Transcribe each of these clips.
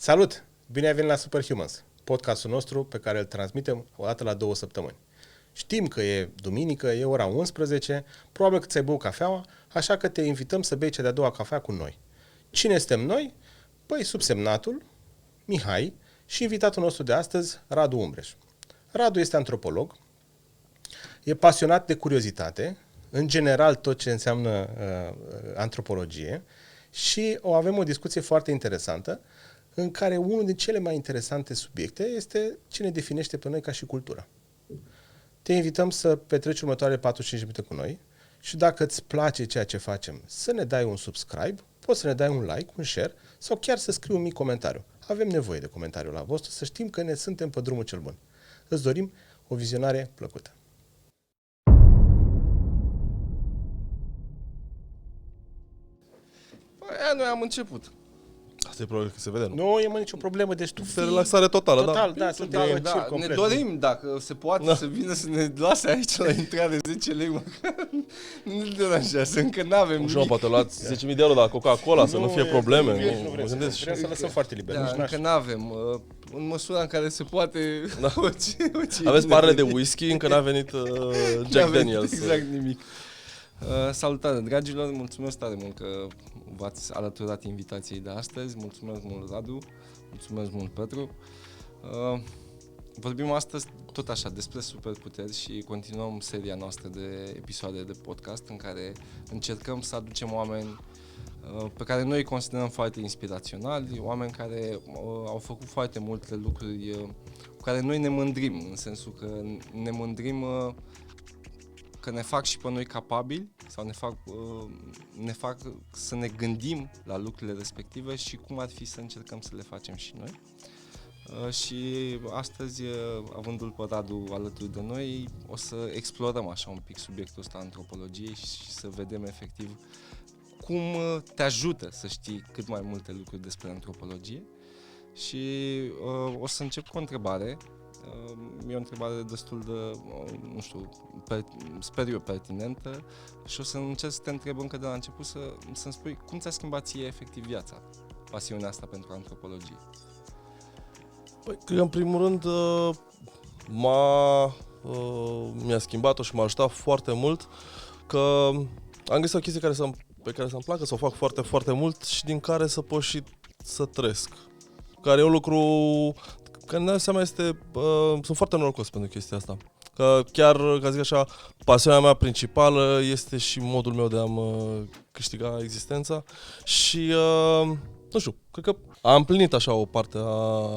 Salut! Bine ai venit la Superhumans, podcastul nostru pe care îl transmitem o dată la 2 săptămâni. Știm că e duminică, e ora 11, probabil că ți-ai băut cafeaua, așa că te invităm să bei cea de-a doua cafea cu noi. Cine suntem noi? Păi subsemnatul, Mihai și invitatul nostru de astăzi, Radu Umbreș. Radu este antropolog, e pasionat de curiozitate, în general tot ce înseamnă antropologie, și avem o discuție foarte interesantă în care unul din cele mai interesante subiecte este ce ne definește pe noi ca și cultura. Te invităm să petreci următoarele 45 minute cu noi și dacă îți place ceea ce facem, să ne dai un subscribe, poți să ne dai un like, un share sau chiar să scrii un mic comentariu. Avem nevoie de comentariul la vostru să știm că ne suntem pe drumul cel bun. Îți dorim o vizionare plăcută. Noi am început. Asta e probabil că se vede, nu? Nu e nicio problemă, deci tu Este relaxare totală, total, da. da, suntem Da, complet. ne dorim, dacă se poate, să vină să ne lase aici la intrare 10 lei, măcar. Nu ne deranjează, încă n-avem Și mă, nimic. poate luați 10.000 de euro la Coca-Cola, să nu fie probleme. Nu vrem, gândesc. vrem să lăsăm foarte liber. Da, Nici n-aș. încă n-avem. În măsura în care se poate... Da. orice Aveți bine parele de- de whisky, încă n-a venit Jack N-avem Daniels. Exact nimic. Salutare, dragilor, mulțumesc tare mult că v-ați alăturat invitației de astăzi. Mulțumesc mult, Radu. Mulțumesc mult, Petru. Vorbim astăzi tot așa despre superputeri și continuăm seria noastră de episoade de podcast în care încercăm să aducem oameni pe care noi îi considerăm foarte inspiraționali, oameni care au făcut foarte multe lucruri cu care noi ne mândrim, în sensul că ne mândrim că ne fac și pe noi capabili sau ne fac să ne gândim la lucrurile respective și cum ar fi să încercăm să le facem și noi. Și astăzi, avându-l pe Radu alături de noi, o să explorăm așa un pic subiectul ăsta antropologiei și să vedem efectiv cum te ajută să știi cât mai multe lucruri despre antropologie. Și o să încep cu o întrebare. E o întrebare destul de, nu știu, sper eu pertinentă și o să încerc să te întreb încă de la început să-mi spui cum ți-a schimbat ție efectiv viața, pasiunea asta pentru antropologie. Păi, cred că în primul rând mi-a schimbat-o și m-a ajutat foarte mult că am găsit o chestie pe care să-mi placă, să o fac foarte, foarte mult și din care să pot și să trăiesc. Care e un lucru care, ne dau seama, sunt foarte norocos pentru chestia asta. Că chiar, ca zic așa, pasiunea mea principală este și modul meu de a-mi câștiga existența și, nu știu, cred că am împlinit așa o parte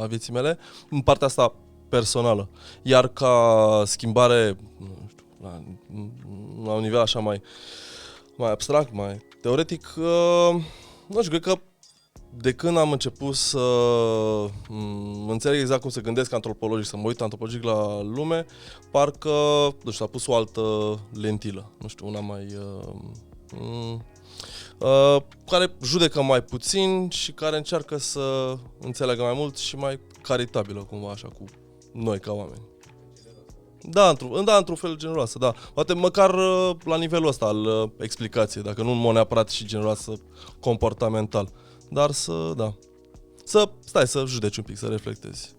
a vieții mele, în partea asta personală. Iar ca schimbare, nu știu, la un nivel așa mai abstract, mai teoretic, nu știu, cred că de când am început să înțeleg exact cum se gândesc antropologic, să mă uit antropologic la lume, parcă, nu știu, a pus o altă lentilă, nu știu, una mai care judecă mai puțin și care încearcă să înțeleagă mai mult și mai caritabilă cumva așa cu noi ca oameni. Da, într-un fel generoasă, da. Poate măcar la nivelul ăsta al explicației, dacă nu în mod neapărat și generoasă comportamental. Dar să stai să judeci un pic, să reflectezi.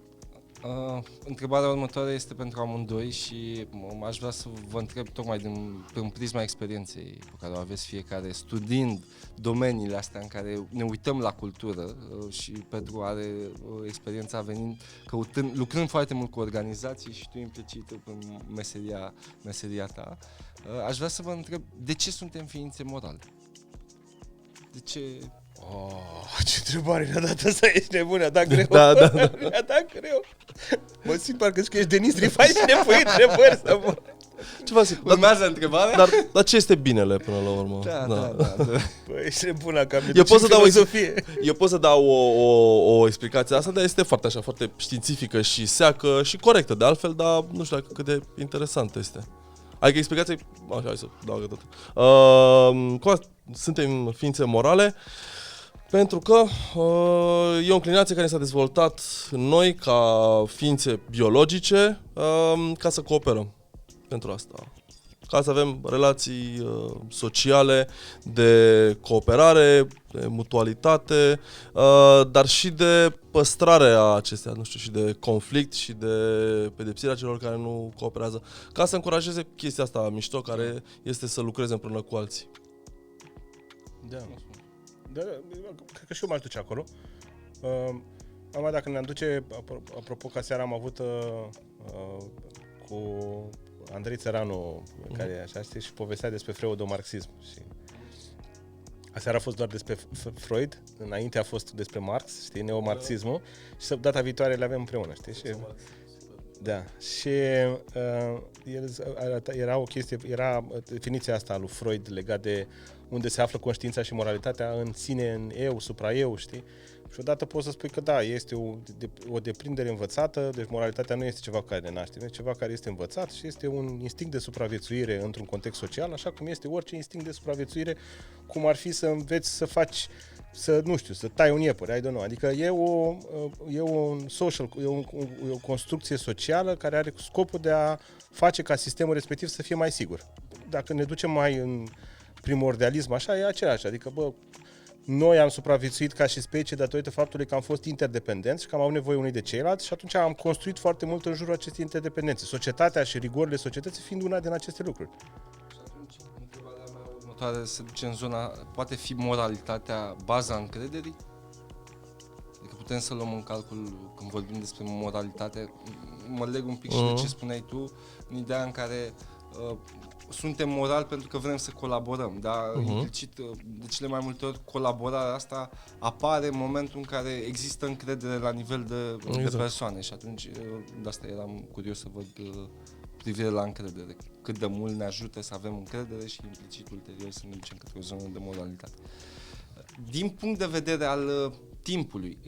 Întrebarea următoare este pentru amândoi și aș vrea să vă întreb tocmai prin prisma experienței pe care o aveți fiecare, studiind domeniile astea în care ne uităm la cultură și Petru are experiența lucrând foarte mult cu organizații și tu implicit în meseria ta. Aș vrea să vă întreb de ce suntem ființe morale? De ce... Ce întrebare ne-a dat asta, ești nebun, ne-a dat greu. Da. Ne-a dat greu. Mă simt parcă că ești Denis Rifai și ne pui întrebări să mă... Ce vă zic? Urmează întrebarea? Dar ce este binele până la urmă? Da. Băi, ești nebun, că am Eu pot să dau o explicație asta, dar este foarte așa, foarte științifică și seacă și corectă de altfel, dar nu știu cât de interesantă este. Adică explicația, hai să dau tot. Suntem ființe morale pentru că e o inclinație care s-a dezvoltat în noi ca ființe biologice ca să cooperăm pentru asta. ca să avem relații sociale, de cooperare, de mutualitate, dar și de păstrare a acestea, nu știu, și de conflict și de pedepsirea celor care nu cooperează, ca să încurajeze chestia asta mișto, care este să lucreze împreună cu alții. Da. Cred că și eu m-aș duce acolo. Acum, dacă ne-am duce, apropo că seara am avut cu Andrei Țăranu, care așa, știi, și povestea despre freudomarxism. Și aseară a fost doar despre Freud, înainte a fost despre Marx, știi, neomarxismul, și data viitoare le avem împreună, știi? Și, da, și era o chestie, era definiția asta a lui Freud legat de unde se află conștiința și moralitatea în sine, în eu, supra-eu, știi? Și odată poți să spui că da, este o deprindere învățată, deci moralitatea nu este ceva care ne naște, este ceva care este învățat și este un instinct de supraviețuire într-un context social, așa cum este orice instinct de supraviețuire, cum ar fi să înveți să faci, să tai un iepure, I don't know. Adică e un social, o construcție socială care are scopul de a face ca sistemul respectiv să fie mai sigur. Dacă ne ducem mai în primordialism, așa, e același. Adică, noi am supraviețuit ca și specie datorită faptului că am fost interdependenți și că am avut nevoie unii de ceilalți și atunci am construit foarte mult în jurul acestei interdependențe. Societatea și rigorile societății fiind una din aceste lucruri. Și atunci, întrebarea mea următoare se duce în zona, poate fi moralitatea baza încrederii? Adică putem să luăm în calcul, când vorbim despre moralitate, mă leg un pic și de ce spuneai tu, în ideea în care suntem morali pentru că vrem să colaborăm, dar implicit, de cele mai multe ori, colaborarea asta apare în momentul în care există încredere la nivel de persoane și atunci de asta eram curios să văd privire la încredere. Cât de mult ne ajută să avem încredere și implicit ulterior să ne ducem către o zonă de moralitate. Din punct de vedere al timpului,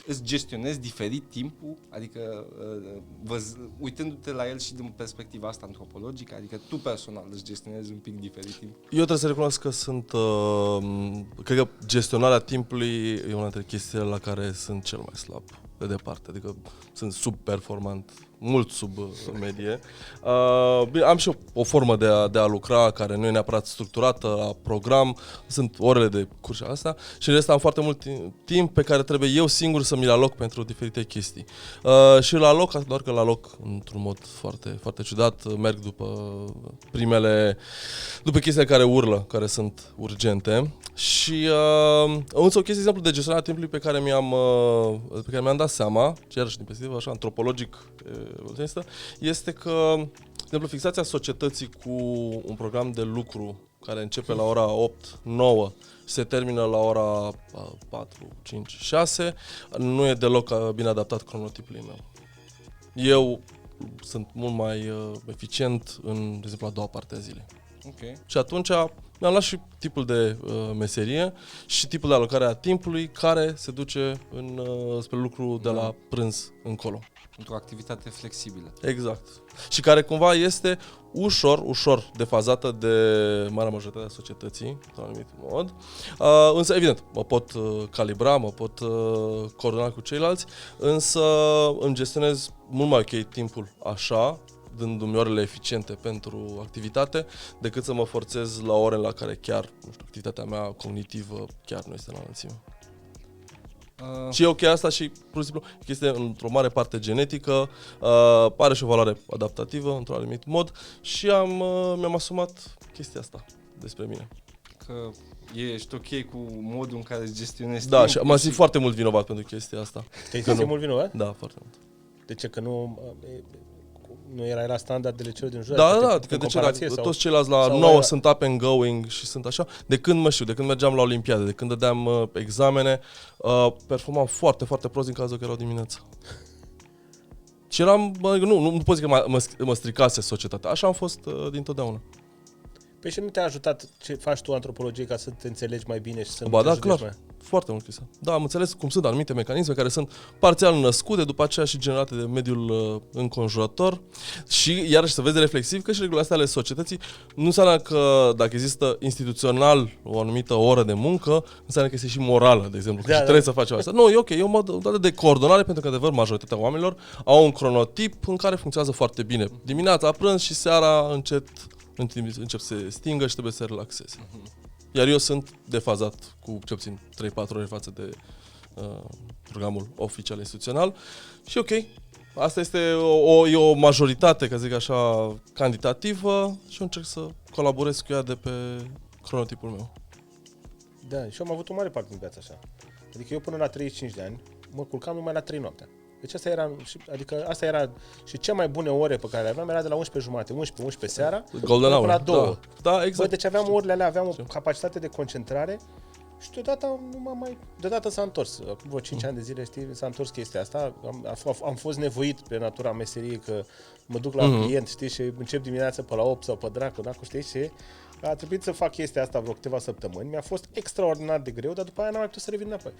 îți gestionezi diferit timpul? Adică, uitându-te la el și din perspectiva asta antropologică, adică tu personal îți gestionezi un pic diferit timpul? Eu trebuie să recunosc că cred că gestionarea timpului e una dintre chestiile la care sunt cel mai slab, de departe, adică sunt subperformant, mult sub medie. Am și o formă de a lucra care nu e neapărat structurată, la program, sunt orele de curs asta și în rest am foarte mult timp pe care trebuie eu singur să mi-l aloc pentru diferite chestii. Și la aloc, doar că la aloc într-un mod foarte, foarte ciudat, merg după chestiile care urlă, care sunt urgente și însă o chestie, de exemplu, de gestionarea timpului pe care mi-am dat seama, iarăși din perspectivă așa antropologic, este că, de exemplu, fixația societății cu un program de lucru care începe la ora 8-9 și se termină la ora 4-5-6 nu e deloc bine adaptat cronotipului meu. Eu sunt mult mai eficient de exemplu, a doua parte a zilei. Okay. Și atunci mi-am luat și tipul de meserie și tipul de alocare a timpului care se duce spre lucru de la prânz încolo. Într-o activitate flexibilă. Exact. Și care cumva este ușor defazată de marea majoritate a societății, într-un anumit mod. Însă, evident, mă pot calibra, mă pot coordona cu ceilalți, însă îmi gestionez mult mai ok timpul așa, dându-mi orele eficiente pentru activitate, decât să mă forțez la ore la care chiar, nu știu, activitatea mea cognitivă chiar nu este la înălțime. Și e ok asta și, pur și simplu, este într-o mare parte genetică, are și o valoare adaptativă, într-un anumit mod și mi-am asumat chestia asta despre mine. Că ești ok cu modul în care îți gestionezi timpul. Da, și mă simt foarte mult vinovat pentru chestia asta. Te-ai simțit mult vinovat? Da, foarte mult. De ce? Că nu erai la standardele celor din jur? Da, adică de ce toți ceilalți la 9 sunt up and going și sunt așa. De când mergeam la Olimpiade, de când dădeam examene, performam foarte, foarte prost din cazul că erau dimineața. Și eram, nu pot zic că mă stricase societatea, așa am fost dintotdeauna. Păi și nu te-a ajutat ce faci tu antropologie ca să te înțelegi mai bine și să nu te judești clar. mai? Foarte mult, Cristian. Da, am înțeles cum sunt anumite mecanisme care sunt parțial născute, după aceea și generate de mediul înconjurător și iarăși să vezi reflexiv că și regulile astea ale societății nu înseamnă că dacă există instituțional o anumită oră de muncă, înseamnă că este și morală, de exemplu, că și trebuie să facem asta. Nu, e ok, e o modalitate de coordonare pentru că, adevăr, majoritatea oamenilor au un cronotip în care funcționează foarte bine. Dimineața, prânz și seara încet încep să se stingă și trebuie să se relaxeze. Iar eu sunt defazat cu cel puțin 3-4 ore față de programul oficial instituțional și ok, asta este e o majoritate, ca zic așa, cantitativă și eu încerc să colaborez cu ea de pe cronotipul meu. Da, și eu am avut o mare parte din viața așa. Adică eu până la 35 de ani mă culcam numai la 3 noaptea. Deci asta era și cea mai bune ore pe care le aveam era de la 11 seara Golden hour. până la 2. Da, exact. Bă, deci aveam orele alea, aveam o capacitate de concentrare și deodată s-a întors. Acum vreo 5 ani de zile, știi, s-a întors chestia asta. Am fost nevoit pe natura meseriei că mă duc la client, știi, și încep dimineața pe la 8 sau pe dracu, știi, și a trebuit să fac chestia asta vreo câteva săptămâni. Mi-a fost extraordinar de greu, dar după aia n-am mai putut să revin înapoi.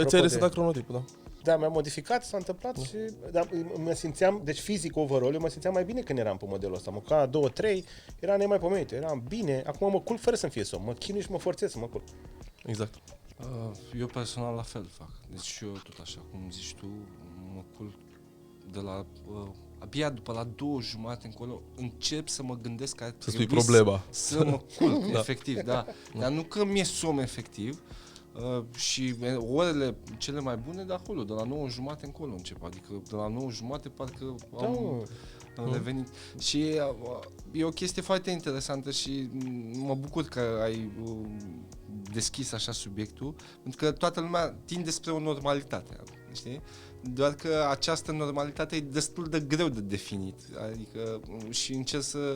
Ți-ai resetat cronotipul, da? Da, mi-am modificat, s-a întâmplat și mă simțeam, deci fizic overall, eu mă simțeam mai bine când eram pe modelul ăsta. Mă ca 2-3, era nemaipomenit, eram bine, acum mă culc fără să-mi fie somn, mă chinui și mă forțez să mă culc. Exact. Eu personal la fel fac. Deci eu tot așa, cum zici tu, mă culc de la... abia după la 2:30 încolo încep să mă gândesc că să spui problema. Să mă culc, efectiv, da. Dar nu că mi-e somn efectiv, și orele cele mai bune de acolo, de la 9:30 încolo încep, adică de la 9:30 parcă am revenit. Și e o chestie foarte interesantă și mă bucur că ai deschis așa subiectul, pentru că toată lumea tinde spre o normalitate, știi? Doar că această normalitate e destul de greu de definit, adică și încerc să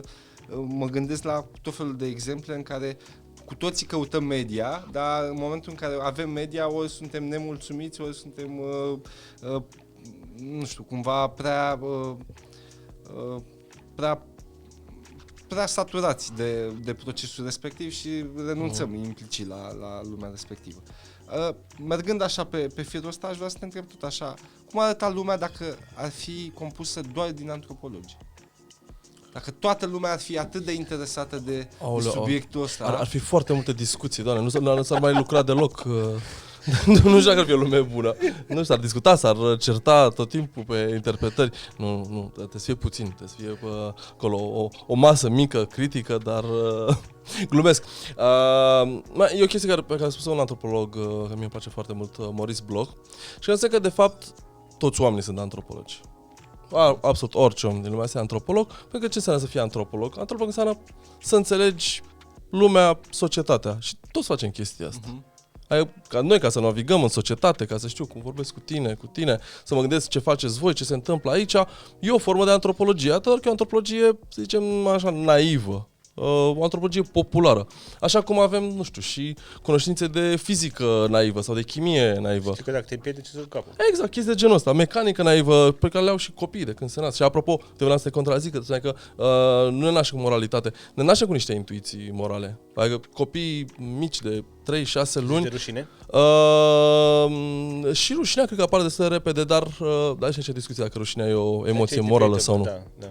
mă gândesc la tot felul de exemple în care cu toții căutăm media, dar în momentul în care avem media, ori suntem nemulțumiți, ori suntem, nu știu, cumva prea saturați de procesul respectiv și renunțăm implicit la lumea respectivă. Mergând așa pe firul ăsta, aș vrea să te întreb tot așa, cum arăta lumea dacă ar fi compusă doar din antropologi? Dacă toată lumea ar fi atât de interesată de subiectul ăsta... Ar fi foarte multe discuții, doamne, nu s-ar mai lucra deloc. Nu știu dacă ar fi o lume bună. Nu s-ar discuta, s-ar certa tot timpul pe interpretări. Nu, trebuie să fie puțin, trebuie să fie acolo o masă mică, critică, dar... glumesc. E o chestie pe care a spus un antropolog, că mie îmi place foarte mult, Maurice Bloch, și înseamnă că, de fapt, toți oamenii sunt antropologi. Absolut orice om din lumea asta e antropolog, pentru că ce înseamnă să fii antropolog? Antropolog înseamnă să înțelegi lumea, societatea și toți facem chestia asta. Ca să navigăm în societate, ca să știu cum vorbesc cu tine, să mă gândesc ce faceți voi, ce se întâmplă aici, e o formă de antropologie, doar că e o antropologie, să zicem așa, naivă. O antropologie populară. Așa cum avem, nu știu, și cunoștințe de fizică naivă sau de chimie naivă. Știi că dacă te împiedici sus capul. Exact, chestii de genul ăsta, mecanică naivă, pe care le au și copiii de când se nasc. Și apropo, te vreau să te contrazic, că nu ne naștem cu moralitate, ne naștem cu niște intuiții morale. Adică copiii mici de 3-6 luni... De rușine? Și rușinea cred că apare destul de repede, dar da, și aici discuția dacă rușinea e o emoție morală sau nu. Da.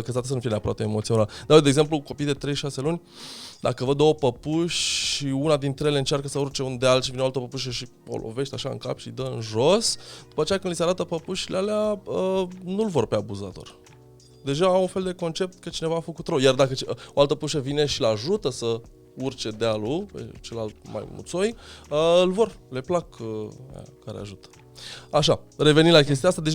Că s-ar să nu fie neapărat o emoție morală. Dar, de exemplu, copii de 3-6 luni, dacă văd două păpuși și una dintre ele încearcă să urce un deal și vine o altă păpușă și o lovește așa în cap și dă în jos, după aceea când li se arată păpușile alea, nu-l vor pe abuzator. Deja au un fel de concept că cineva a făcut rău. Iar dacă o altă păpușă vine și l ajută să urce dealul, pe celălalt mai muțoi, îl vor, le plac care ajută. Așa, revenind la chestia asta, deci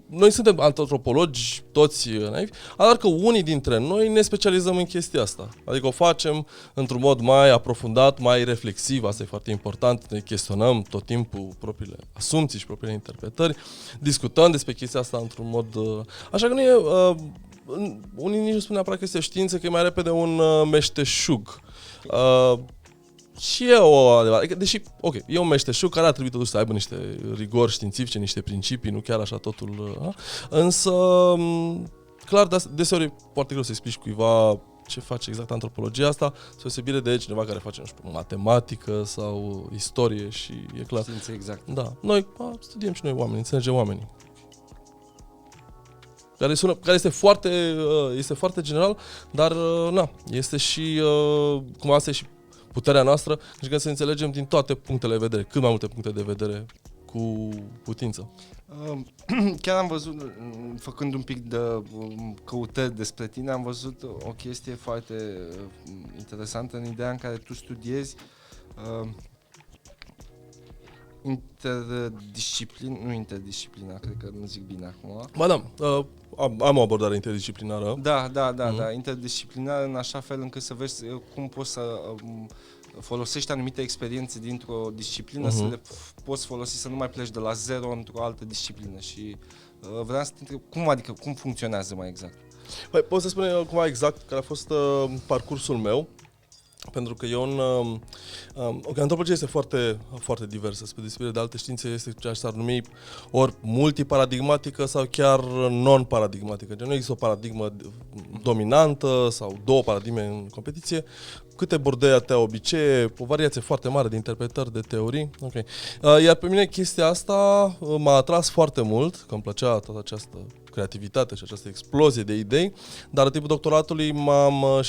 noi suntem antropologi, toți naivi, dar că unii dintre noi ne specializăm în chestia asta. Adică o facem într-un mod mai aprofundat, mai reflexiv, asta e foarte important, ne chestionăm tot timpul propriile asumții și propriile interpretări, discutăm despre chestia asta într-un mod... Așa că nu e... unii nici nu spun neapărat că este știință, că e mai repede un meșteșug. Și e o adevărat, deși, ok, e un meșteșug care ar trebui totuși să aibă niște rigori științifice, niște principii, nu chiar așa totul, însă, clar, deseori e foarte greu să explici cuiva ce face exact antropologia asta, deosebire de cineva care face, nu știu, matematică sau istorie și e clar. Știință exact. Da, noi studiem și noi oamenii, înțelegem oamenii. Care este foarte general, dar este și, cumva asta e și puterea noastră, deci că să înțelegem din toate punctele de vedere, cât mai multe puncte de vedere cu putință. Chiar am văzut, făcând un pic de căutări despre tine, am văzut o chestie foarte interesantă în ideea în care tu studiezi interdisciplinar, cred că nu zic bine acum. Ba da, am o abordare interdisciplinară. Da, interdisciplinar în așa fel încât să vezi cum poți să folosești anumite experiențe dintr-o disciplină, să le poți folosi, să nu mai pleci de la zero într-o altă disciplină. Și vreau să te întreb, cum funcționează mai exact? Păi, pot să spun cumva exact care a fost parcursul meu, pentru că eu antropologia este foarte, foarte diversă, spre deosebire de alte științe, este ceea ce s-ar numi ori multiparadigmatică sau chiar non-paradigmatică. Nu există o paradigmă dominantă sau două paradigme în competiție, câte bordei atâtea obicei, o variație foarte mare de interpretări, de teorii. Okay. Iar pe mine chestia asta m-a atras foarte mult, că îmi plăcea toată această creativitate și această explozie de idei, dar în timpul doctoratului m-am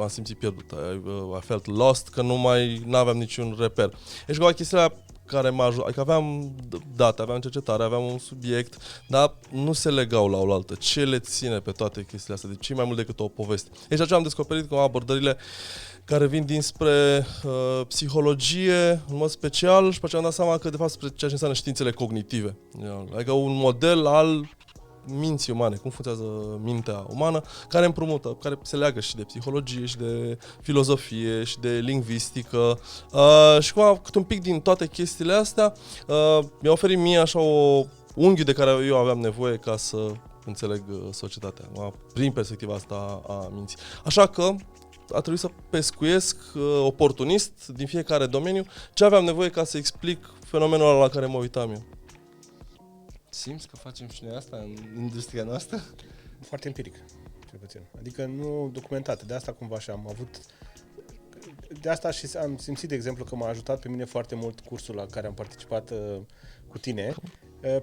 simțit pierdut. I felt lost, că n-aveam niciun reper. Deci cumva chestia care m-a ajutat, adică aveam date, aveam cercetare, aveam un subiect, dar nu se legau la oaltă. Ce le ține pe toate chestiile astea? Deci mai mult decât o poveste. Deci așa am descoperit că abordările care vin dinspre psihologie, în mod special, și pe aceea am dat seama că, de fapt, spre ceea ce înseamnă științele cognitive. Adică un model al minții umane, cum funcționează mintea umană, care împrumută, care se leagă și de psihologie, și de filozofie, și de lingvistică. Și cumva, cât un pic din toate chestiile astea, mi-a oferit mie așa o unghiul de care eu aveam nevoie ca să înțeleg societatea, prin perspectiva asta a minții. Așa că a trebuit să pescuiesc oportunist din fiecare domeniu ce aveam nevoie ca să explic fenomenul ăla la care mă uitam eu. Simți că facem și noi asta în industria noastră? Foarte empiric, cel puțin. Adică nu documentat. De asta cumva și am avut... De asta și am simțit, de exemplu, că m-a ajutat pe mine foarte mult cursul la care am participat cu tine,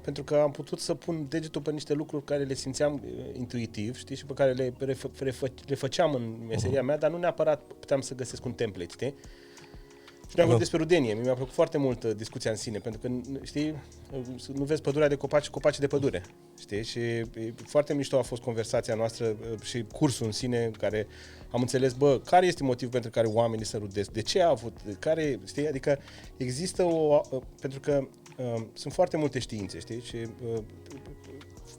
pentru că am putut să pun degetul pe niște lucruri care le simțeam intuitiv, știi, și pe care le făceam în meseria mea, dar nu neapărat puteam să găsesc un template, știi? Și ne-am vorbit despre rudenie. Mi-a plăcut foarte mult discuția în sine, pentru că, știi, nu vezi pădurea de copaci, copaci de pădure, știi? Și foarte mișto a fost conversația noastră și cursul în sine, în care am înțeles, care este motivul pentru care oamenii se rudesc, de ce a avut, care, știi? Adică există pentru că sunt foarte multe științe, știi? Și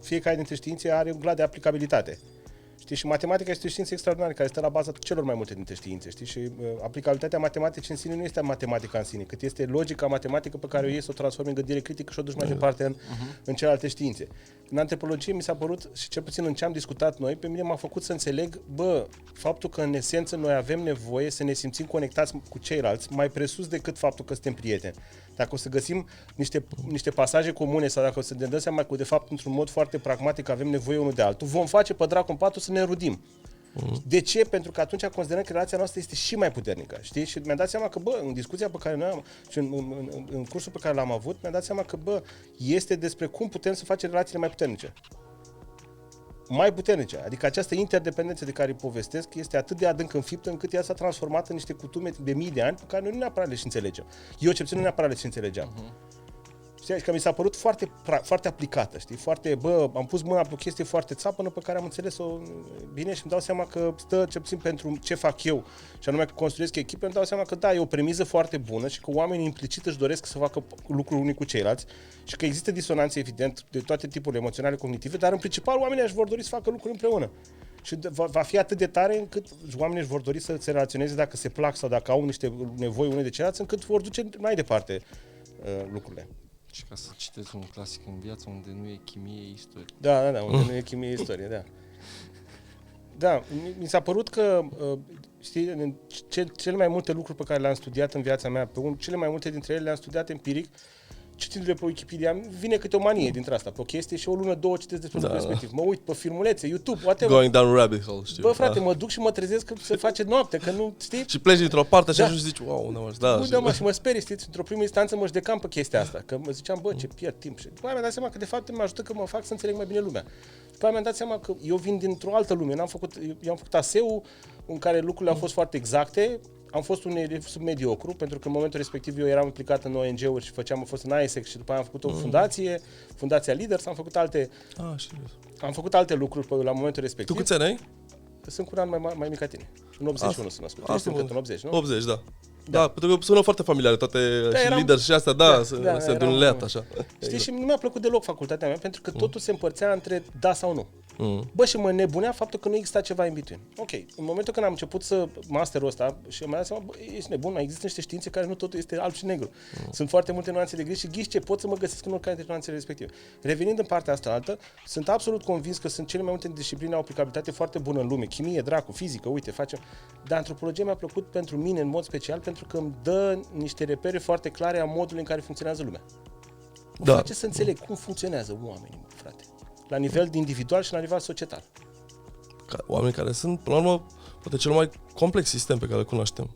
fiecare dintre științe are un grad de aplicabilitate. Știi? Și matematica este o știință extraordinară care stă la baza celor mai multe dintre științe, știi? Și aplicabilitatea matematicii în sine nu este matematica în sine, cât este logica matematică pe care o iei să o transformi în gândire critică și o duci mai departe în celelalte științe. În antropologie mi s-a părut, și cel puțin în ce am discutat noi, pe mine m-a făcut să înțeleg, faptul că în esență noi avem nevoie să ne simțim conectați cu ceilalți mai presus decât faptul că suntem prieteni. Dacă o să găsim niște pasaje comune sau dacă o să ne dăm seama că de fapt într-un mod foarte pragmatic avem nevoie unul de altul, vom face pe dracu în patul să ne înrudim. De ce? Pentru că atunci considerăm că relația noastră este și mai puternică, știi? Și mi-am dat seama că, în discuția pe care noi am și în cursul pe care l-am avut, mi-am dat seama că, este despre cum putem să facem relațiile mai puternice. Mai puternice. Adică această interdependență de care îi povestesc este atât de adânc înfiptă încât ea s-a transformat în niște cutume de mii de ani pe care noi nu neapărat le și înțelegem. Eu, ce puțin, nu neapărat le și înțelegeam. Știi? Adică mi s-a părut foarte, foarte aplicată, știi? Foarte, am pus mâna pe o chestie foarte țapănă pe care am înțeles-o bine și îmi dau seama că stă, ce puțin pentru ce fac eu, și anume că construiesc echipe, îmi dau seama că da, e o premiză foarte bună și că oamenii implicit își doresc să facă lucruri unii cu ceilalți și că există disonanțe, evident, de toate tipurile emoționale, cognitive, dar în principal oamenii își vor dori să facă lucruri împreună. Și va fi atât de tare încât oamenii își vor dori să se relaționeze dacă se plac sau dacă au niște nevoi unii de ceilalți, încât vor duce mai departe lucrurile. Și ca să citeți un clasic în viață unde nu e chimie, e istorie. Da, unde nu e chimie, e istorie, da. Da, mi s-a părut că, știi, cele mai multe lucruri pe care le-am studiat în viața mea, cele mai multe dintre ele le-am studiat empiric, citindu-le pe Wikipedia, vine câte o manie dintre asta, pe o chestie și o lună, două citesc despre lucrul respectiv. Mă uit pe filmulețe, YouTube, whatever. Going down rabbit hole, știu. Frate, mă duc și mă trezesc că se face noapte, că nu, știi? Și pleci dintr-o parte și ajungi și zici, wow, unde mă și mă sperii, știi? Într-o primă instanță mă judecam pe chestia asta, că mă ziceam, ce pierd timp. Și după aia mi-am dat seama că de fapt mă ajută că mă fac să înțeleg mai bine lumea. După aia mi-am dat seama că eu vin dintr-o altă lume, eu am făcut ASEU, în care lucrurile au fost foarte exacte, am fost un elev submediocru, pentru că în momentul respectiv eu eram implicat în ONG-uri și am fost în ISEC și după aia am făcut o fundație, Fundația Leaders, am făcut alte lucruri la momentul respectiv. Tu câți ani ai? Sunt cu un an mai mic ca tine. În 81 sunt născut. Tu ești în 80, nu? 80, da. Da, pentru că sună foarte familiare toate și Leaders și astea, se dunelet așa. Știi, și nu mi-a plăcut deloc facultatea mea, pentru că totul se împărțea între da sau nu. Bă, și mă nebunea faptul că nu exista ceva in between. Ok, în momentul când am început masterul ăsta și mi-am dat seama, bă, ești nebun, mai există niște științe care nu totul este alb și negru. Sunt foarte multe nuanțe de gri și ghiși ce pot să mă găsesc în oricare dintre nuanțele respective. Revenind în partea asta altă, sunt absolut convins că sunt cele mai multe discipline au aplicabilitate foarte bună în lume. Chimie, dracu, fizică, uite, facem. Dar antropologia mi-a plăcut pentru mine în mod special pentru că îmi dă niște repere foarte clare a modului în care funcționează lumea. Mă face să înțeleg cum funcționează oamenii, frate. La nivel individual și la nivel societal. Oameni care sunt, până la urmă, poate cel mai complex sistem pe care îl cunoaștem.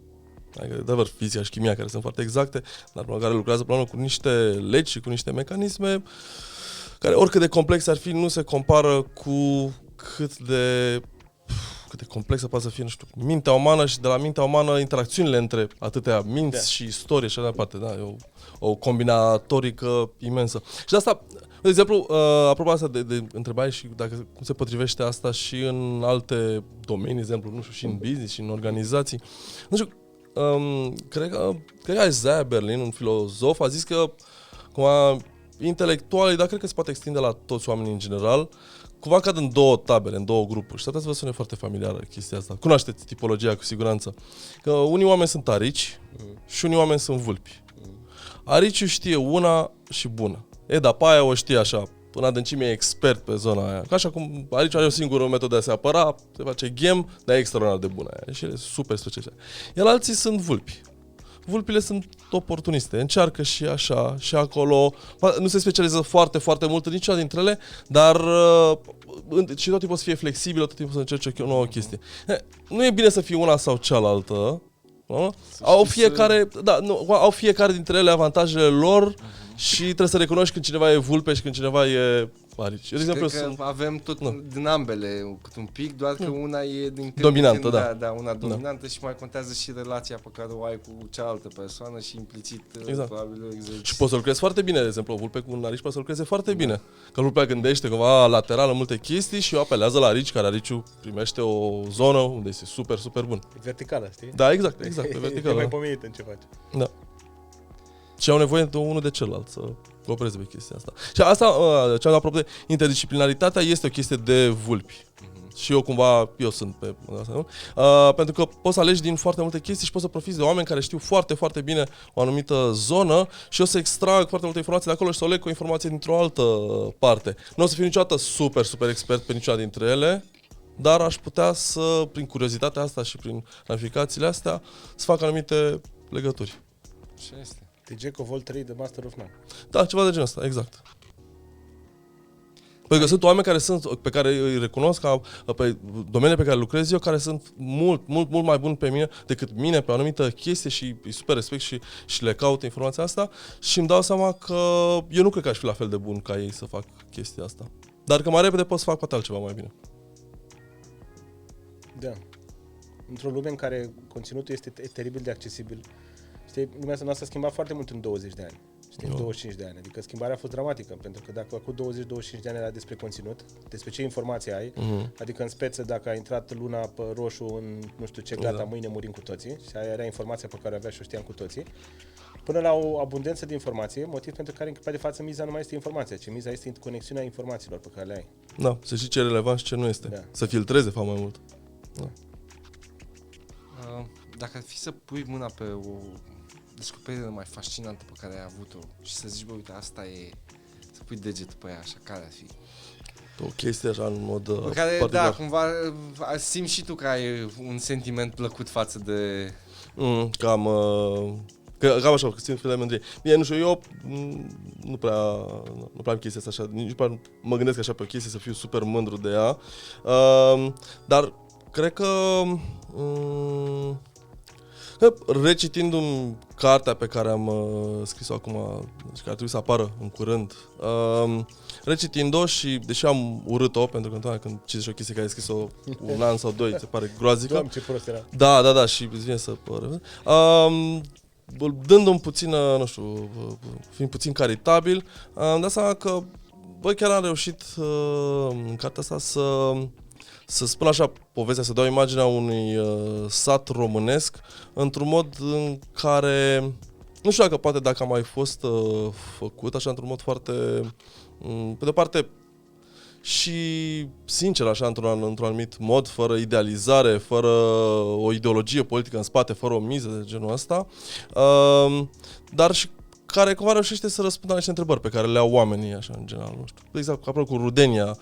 Adică, de fizica și chimia, care sunt foarte exacte, dar până la care lucrează până la urmă cu niște legi și cu niște mecanisme care, oricât de complexe ar fi, nu se compară cu cât de complexă poate să fie, nu știu, mintea umană și de la mintea umană interacțiunile între atâtea minți și istorie și așa departe. Da, e o combinatorică imensă. Și de asta, de exemplu, apropo asta de întrebare și dacă cum se potrivește asta și în alte domenii, de exemplu, nu știu, și în business și în organizații. Nu știu, cred că Isaiah Berlin, un filozof, a zis că cumva intelectualii, dar cred că se poate extinde la toți oamenii în general, cumva cad în două tabere, în două grupuri. Și s-ar putea să vă sune foarte familiară chestia asta. Cunoașteți tipologia cu siguranță. Că unii oameni sunt arici și unii oameni sunt vulpi. Ariciul știe una și bună. Dar pe aia o știe așa, în adâncime e expert pe zona aia. Ca așa cum ariciul are o singură metodă de a se apăra, se face ghem, dar e extraordinar de bună aia. Și e super special. Iar alții sunt vulpi. Vulpile sunt oportuniste, încearcă și așa, și acolo, nu se specializează foarte, foarte mult în niciuna dintre ele, dar și tot timpul să fie flexibil, tot timpul să încerce o nouă chestie. Nu e bine să fie una sau cealaltă, nu? Au fiecare dintre ele avantajele lor și trebuie să recunoști când cineva e vulpe și când cineva e arici. Eu, de exemplu, avem tot din ambele cât un pic, doar că una e din dominantă, una dominantă și mai contează și relația pe care o ai cu cealaltă persoană și implicit probabil exerciții. Și poți să lucrezi foarte bine, de exemplu, o vulpe cu un arici poate să lucreze foarte bine. Că vulpea gândește cumva lateral în multe chestii și apelează la arici, care ariciul primește o zonă unde este super, super bun. E verticală, știi? Da, exact, pe verticală. E mai pomenit în ce faci. Da. Și au nevoie de unul de celălalt să coopereze pe chestia asta. Și asta, ce am apropo de interdisciplinaritatea, este o chestie de vulpi. Și eu sunt pe asta, pentru că poți să alegi din foarte multe chestii și poți să profiți de oameni care știu foarte, foarte bine o anumită zonă și o să extrag foarte multe informații de acolo și să o leg cu o informație dintr-o altă parte. Nu o să fiu niciodată super, super expert pe niciuna dintre ele, dar aș putea să, prin curiozitatea asta și prin ramificațiile astea, să fac anumite legături. Ce este? The Jack of all trades, the master of none. Da, ceva de genul ăsta, exact. Pentru că sunt oameni pe care îi recunosc ca pe domeniile pe care lucrez eu, care sunt mult mai buni pe mine decât mine pe o anumită chestie și îi super respect și le caut informația asta și îmi dau seama că eu nu cred că aș fi la fel de bun ca ei să fac chestia asta. Dar că mai repede pot să fac poate altceva mai bine. Da. Într-o lume în care conținutul este teribil de accesibil, știi, lumea noastră s-a schimbat foarte mult în 20 de ani. Știi, în 25 de ani. Adică schimbarea a fost dramatică, pentru că dacă cu 20-25 de ani era despre conținut, despre ce informații ai, adică în speță dacă a intrat luna pe roșu în nu știu ce, gata, mâine murim cu toții, și aia era informația pe care o avea și o știam cu toții, până la o abundență de informație, motiv pentru care în clipa de față miza nu mai este informația, ci miza este conexiunea informațiilor pe care le ai. Da, să știi ce e relevant și ce nu este. Da. Să filtreze, fac mai mult. Da. Dacă ar fi să pui mâna pe o descoperire mai fascinantă pe care ai avut-o și să zici, bă, uite, asta e, să pui degetul pe ea, așa, care ar fi? O chestie așa în mod pe care, da, cumva simți și tu că ai un sentiment plăcut față de... Cam așa, că simt fel de mândrie. Bine, nu știu, eu nu prea am chestia asta așa, nici prea mă gândesc așa pe o chestie să fiu super mândru de ea, dar cred că Recitindu-mi cartea pe care am scris-o acum și care ar trebui să apară în curând, recitind-o și deși am urât-o, pentru că întotdeauna când citești o chestie care ai scris-o un an sau doi, ți se pare groaznică. Doamne, ce prost era. Da, și îți vine să... Dându-mi puțină, nu știu, fiind puțin caritabil, am dat seama că, băi, chiar am reușit în cartea asta să spun așa povestea, să dau imaginea unui sat românesc într-un mod în care, nu știu dacă a mai fost făcut, așa într-un mod foarte, pe de parte, și sincer, așa, într-un anumit mod, fără idealizare, fără o ideologie politică în spate, fără o miză de genul ăsta, dar și care cumva reușește să răspundă la niște întrebări pe care le au oamenii, așa, în general, nu știu. Exact, apropo cu rudenia,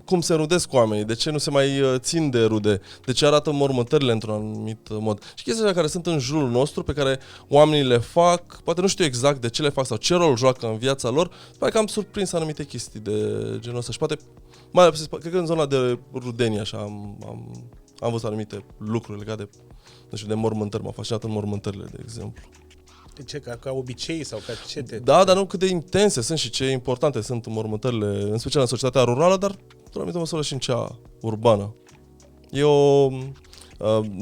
cum se rudesc oamenii, de ce nu se mai țin de rude, de ce arată mormântările într-un anumit mod. Și chestii așa care sunt în jurul nostru, pe care oamenii le fac, poate nu știu exact de ce le fac sau ce rol joacă în viața lor, poate că am surprins anumite chestii de genul ăsta și poate, mai ales, cred că în zona de rudenie, așa, am văzut anumite lucruri legate de, nu știu, de mormântări, m-a fascinat în mormântările, de exemplu. Ce, ca obicei sau ca ce te... Da, dar nu cât de intense sunt și ce importante sunt mormântările, în special în societatea rurală, dar într-o anumită măsură și în cea urbană. Noi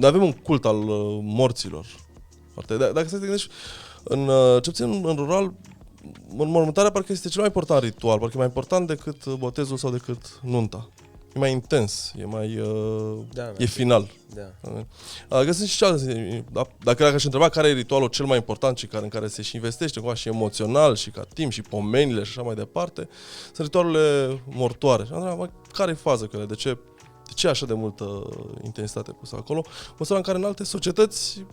avem un cult al morților. Dacă să te gândești, ce puțin în rural, mormântarea parcă este cel mai important ritual, parcă e mai important decât botezul sau decât nunta. E mai intens, e mai e final. Da. Sunt și cealaltă, dacă aș întreba care e ritualul cel mai important și în care se și investește cumva și emoțional și ca timp și pomenile și așa mai departe, sunt ritualurile mortoare. Și care e faza cu ele? De ce așa de multă intensitate pusă acolo? Măsura în care în alte societăți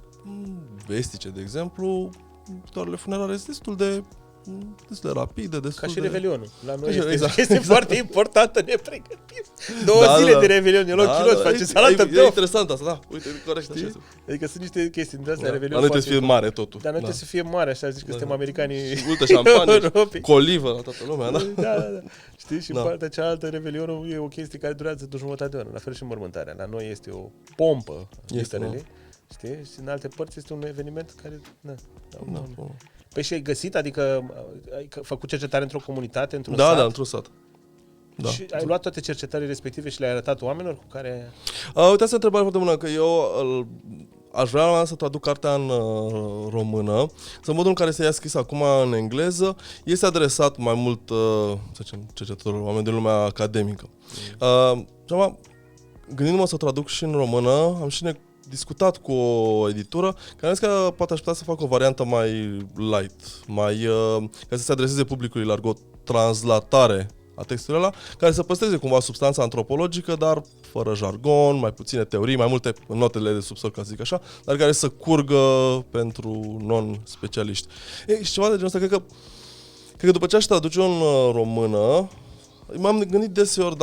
vestice, de exemplu, ritualurile funerare sunt destul de rapide, ca și Revelionul. La noi este foarte importantă, ne pregătim. 2 zile de Revelion, e loc chilos, face salată. E interesant asta, da. Uite, corect așa. Adică sunt niște chestii din astea, Revelion. Dar noi trebuie să fie mare totul. Dar noi trebuie să fie mare, așa zici că suntem americanii. Multă șampanie, colivă la toată lumea, da? Da. Știi? Și în partea cealaltă, Revelionul e o chestie care durează de jumătate de oră. La fel și mormântarea. La noi este o pompă, literally. Știi? Și în alte părți este un eveniment care... Păi și ai găsit, adică ai făcut cercetare într-o comunitate, într-un sat? Da, într-un sat. Da. Și ai luat toate cercetările respective și le-ai arătat oamenilor cu care... Uite, asta e o întrebare foarte bună, că eu aș vrea să traduc cartea în română, să modul în care se ia scris acum în engleză, este adresat mai mult, să zicem, cercetătorilor, oameni din lumea academică. Gândindu-mă să o traduc și în română, am și discutat cu o editură care a zis că poate aș putea să fac o variantă mai light, ca să se adreseze publicului larg, o translatare a textului ăla, care să păstreze cumva substanța antropologică, dar fără jargon, mai puține teorii, mai multe notele de subsol, ca să zic așa, dar care să curgă pentru non-specialiști. Și ceva de genul ăsta, cred că după ce aș traduce în română, m-am gândit deseori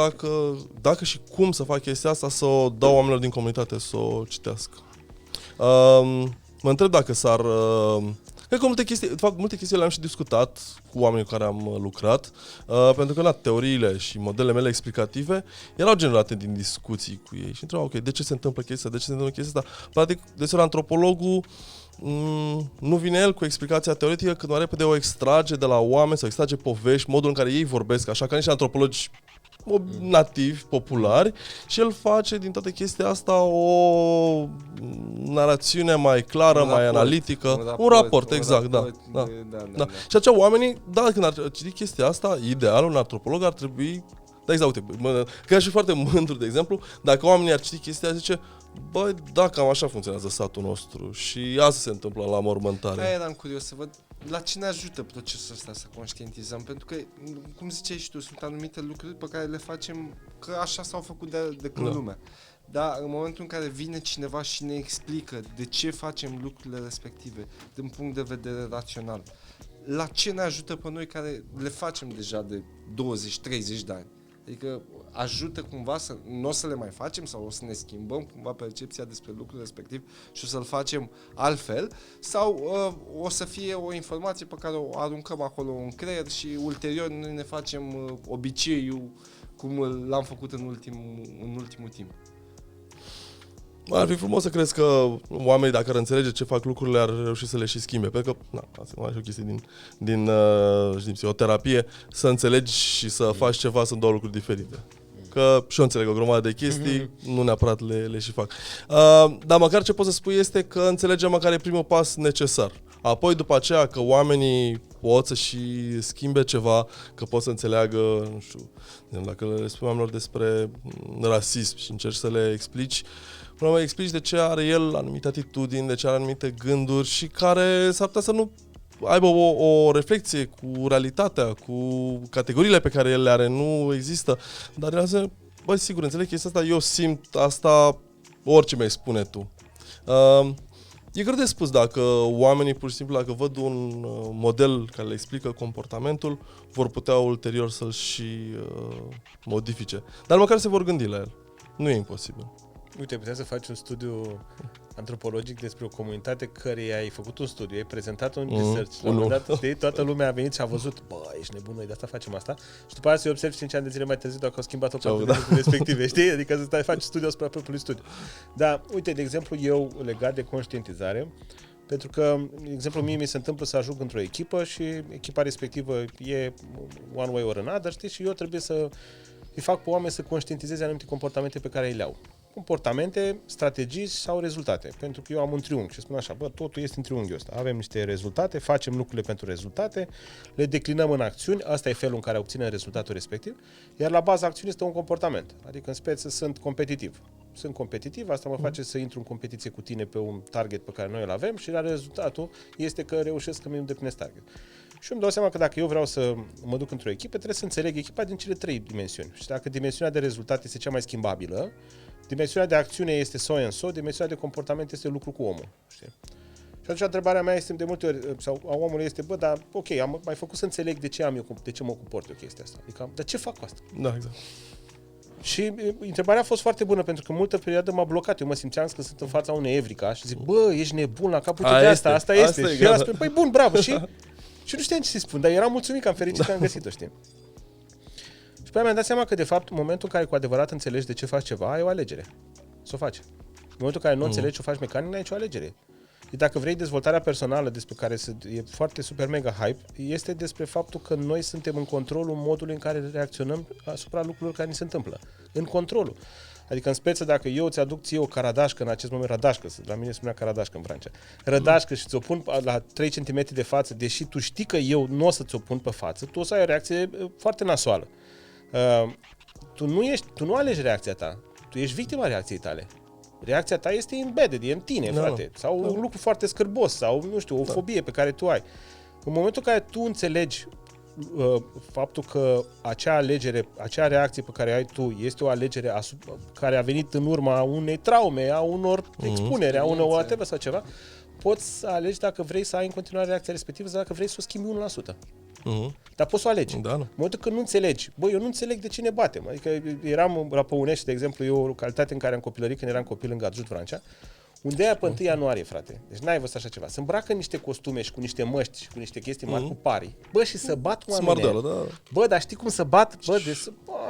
dacă și cum să fac chestia asta, să o dau oamenilor din comunitate să o citească. Mă întreb dacă s-ar... Cred că multe chestii le-am și discutat cu oamenii cu care am lucrat, pentru că teoriile și modelele mele explicative erau generate din discuții cu ei și întrebau, ok, de ce se întâmplă chestia asta, de ce se întâmplă chestia asta. Practic, deseori antropologul nu vine el cu explicația teoretică, cât mai repede o extrage de la oameni sau extrage povești, modul în care ei vorbesc, așa ca niște antropologi nativi, populari, și el face din toată chestia asta o narațiune mai clară, mai analitică. Un raport, exact, da. Și aceia oamenii, când ar citi chestia asta, ideal, un antropolog ar trebui... Da, exact, uite, că aș fi foarte mândru, de exemplu, dacă oamenii ar citi chestia, zice, băi, da, cam așa funcționează satul nostru și asta se întâmplă la mormântare. Aia eram curios să văd la ce ne ajută procesul ăsta să conștientizăm, pentru că, cum ziceai și tu, sunt anumite lucruri pe care le facem că așa s-au făcut de când lumea. Dar în momentul în care vine cineva și ne explică de ce facem lucrurile respective, din punct de vedere rațional, la ce ne ajută pe noi care le facem deja de 20-30 de ani? Adică ajută cumva să nu o să le mai facem sau o să ne schimbăm cumva percepția despre lucrul respectiv și o să-l facem altfel, sau o să fie o informație pe care o aruncăm acolo în creier și ulterior noi ne facem obiceiul cum l-am făcut în ultimul timp. Ar fi frumos să crezi că oamenii, dacă ar înțelege ce fac lucrurile, ar reuși să le și schimbe. Pentru că, asta e o chestie din o terapie, să înțelegi și să faci ceva sunt două lucruri diferite. Că și eu înțeleg o grămadă de chestii, nu neapărat le și fac. Dar măcar ce pot să spui este că înțelegem măcar e primul pas necesar. Apoi, după aceea, că oamenii pot să și schimbe ceva, că pot să înțeleagă, nu știu, dacă le spuneam lor despre rasism și încerci să le explici, până mai explici de ce are el anumite atitudini, de ce are anumite gânduri și care s-ar putea să nu aibă o reflexie cu realitatea, cu categoriile pe care el le are, nu există. Dar el zice, băi, sigur, înțeleg chestia asta, eu simt asta, orice mi-ai spune tu. E greu de spus dacă oamenii, pur și simplu, dacă văd un model care le explică comportamentul, vor putea ulterior să-l și modifice. Dar măcar se vor gândi la el. Nu e imposibil. Uite, puteai să faci un studiu antropologic despre o comunitate căreia ai făcut un studiu, ai prezentat un research. La un moment dat, știi, toată lumea a venit și a văzut, bă, ești nebun, noi de asta facem asta. Și după aceea să-i observi 5 ani de zile mai târziu dacă au schimbat-o pe lucrurile respective, știi? Adică să stai, faci studiu asupra propriului studiu. Dar, uite, de exemplu, eu, legat de conștientizare, pentru că, de exemplu, mie mi se întâmplă să ajung într-o echipă și echipa respectivă e one way or another, știi? Și eu trebuie să îi fac pe oameni să conștientizeze anumite comportamente pe care le au. Comportamente, strategii sau rezultate. Pentru că eu am un triunghi și spun așa, bă, totul este în triunghiul ăsta. Avem niște rezultate, facem lucrurile pentru rezultate, le declinăm în acțiuni, asta e felul în care obținem rezultatul respectiv, iar la baza acțiunii este un comportament. Adică în speță sunt competitiv. Sunt competitiv, asta mă face să intru în competiție cu tine pe un target pe care noi îl avem și la rezultatul este că reușesc că-mi îndeplinesc target. Și îmi dau seama că dacă eu vreau să mă duc într-o echipă, trebuie să înțeleg echipa din cele 3 dimensiuni. Și dacă dimensiunea de rezultat este cea mai schimbabilă, dimensiunea de acțiune este so and so, dimensiunea de comportament este lucru cu omul. Știi? Și atunci întrebarea mea este de multe ori, sau a omului este, bă, dar ok, am mai făcut să înțeleg de ce mă comport eu chestia asta. Adică, dar ce fac cu asta? Da, exact. Și întrebarea a fost foarte bună, pentru că multă perioadă m-a blocat. Eu mă simțeam că sunt în fața unei evrica și zic, bă, ești nebun la capul de asta este. Și el a spus, păi bun, bravo, și nu știam ce să-i spun, dar eram mulțumit că am fericit că am găsit-o, știi? Și pe aia mi-am dat seama că, de fapt, în momentul în care cu adevărat înțelegi de ce faci ceva, ai o alegere. Să o faci. În momentul în care nu înțelegi ce o faci mecanic, n-ai nicio alegere. Dacă vrei, dezvoltarea personală despre care e foarte super mega hype, este despre faptul că noi suntem în controlul modului în care reacționăm asupra lucrurilor care ni se întâmplă. În controlul. Adică în speță, dacă eu ți aduc ție o caradașcă, în acest moment radașcă, la mine spunea caradașcă în Francia, rădașcă și ți-o pun la 3 cm de față, deși tu știi că eu nu o să ți-o pun pe față, tu o să ai o reacție foarte nasoală. Tu nu alegi reacția ta, tu ești victima reacției tale. Reacția ta este embedded, e în tine, frate. Sau un lucru foarte scârbos, sau, nu știu, o fobie pe care tu ai. În momentul în care tu înțelegi faptul că acea reacție pe care ai tu este o alegere care a venit în urma unei traume, a unor expunere, a unor whatever sau ceva, poți să alegi dacă vrei să ai în continuare reacția respectivă sau dacă vrei să o schimbi 1%. Dar poți să o alegi. Da, în momentul când nu înțelegi, eu nu înțeleg de ce ne batem. Adică eram la Păunești, de exemplu, e o localitate în care am copilărit când eram copil în Gazut, Francia, unde aia pe 1 ianuaie, frate. Deci n-ai văzut așa ceva. Se îmbracă niște costume și cu niște măști și cu niște chestii mari cu pari. Bă, și să bat oamenii. Da. Bă, dar știi cum să bat? Bă,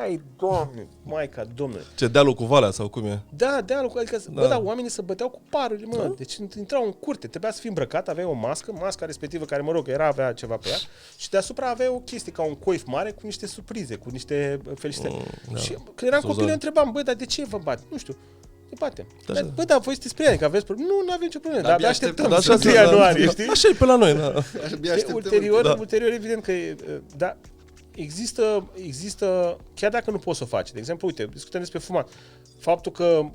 ai, Doamne, Maica, Domnule. Ce, dealul cu valea sau cum e? Da, dealul, adică, bă, dar oamenii se băteau cu parurile, mă. Da? Deci intrau în curte, trebuia să fii îmbrăcat, aveai o masca respectivă care, mă rog, avea ceva pe ea și deasupra aveai o chestie ca un coif mare cu niște surprize, cu niște felicitări. Și când eram copil, eu întrebam, bă, dar de ce vă bat? Nu știu. Ne batem. Bă, dar voi sunteți prieteni, că aveți probleme. Nu avem nicio problemă, dar așteptăm. Așa 1 ianuarie, știi? Așa e pe la noi, da. Ulterior, evident că da, există, chiar dacă nu poți să o faci. De exemplu, uite, discutăm despre fumat. Faptul că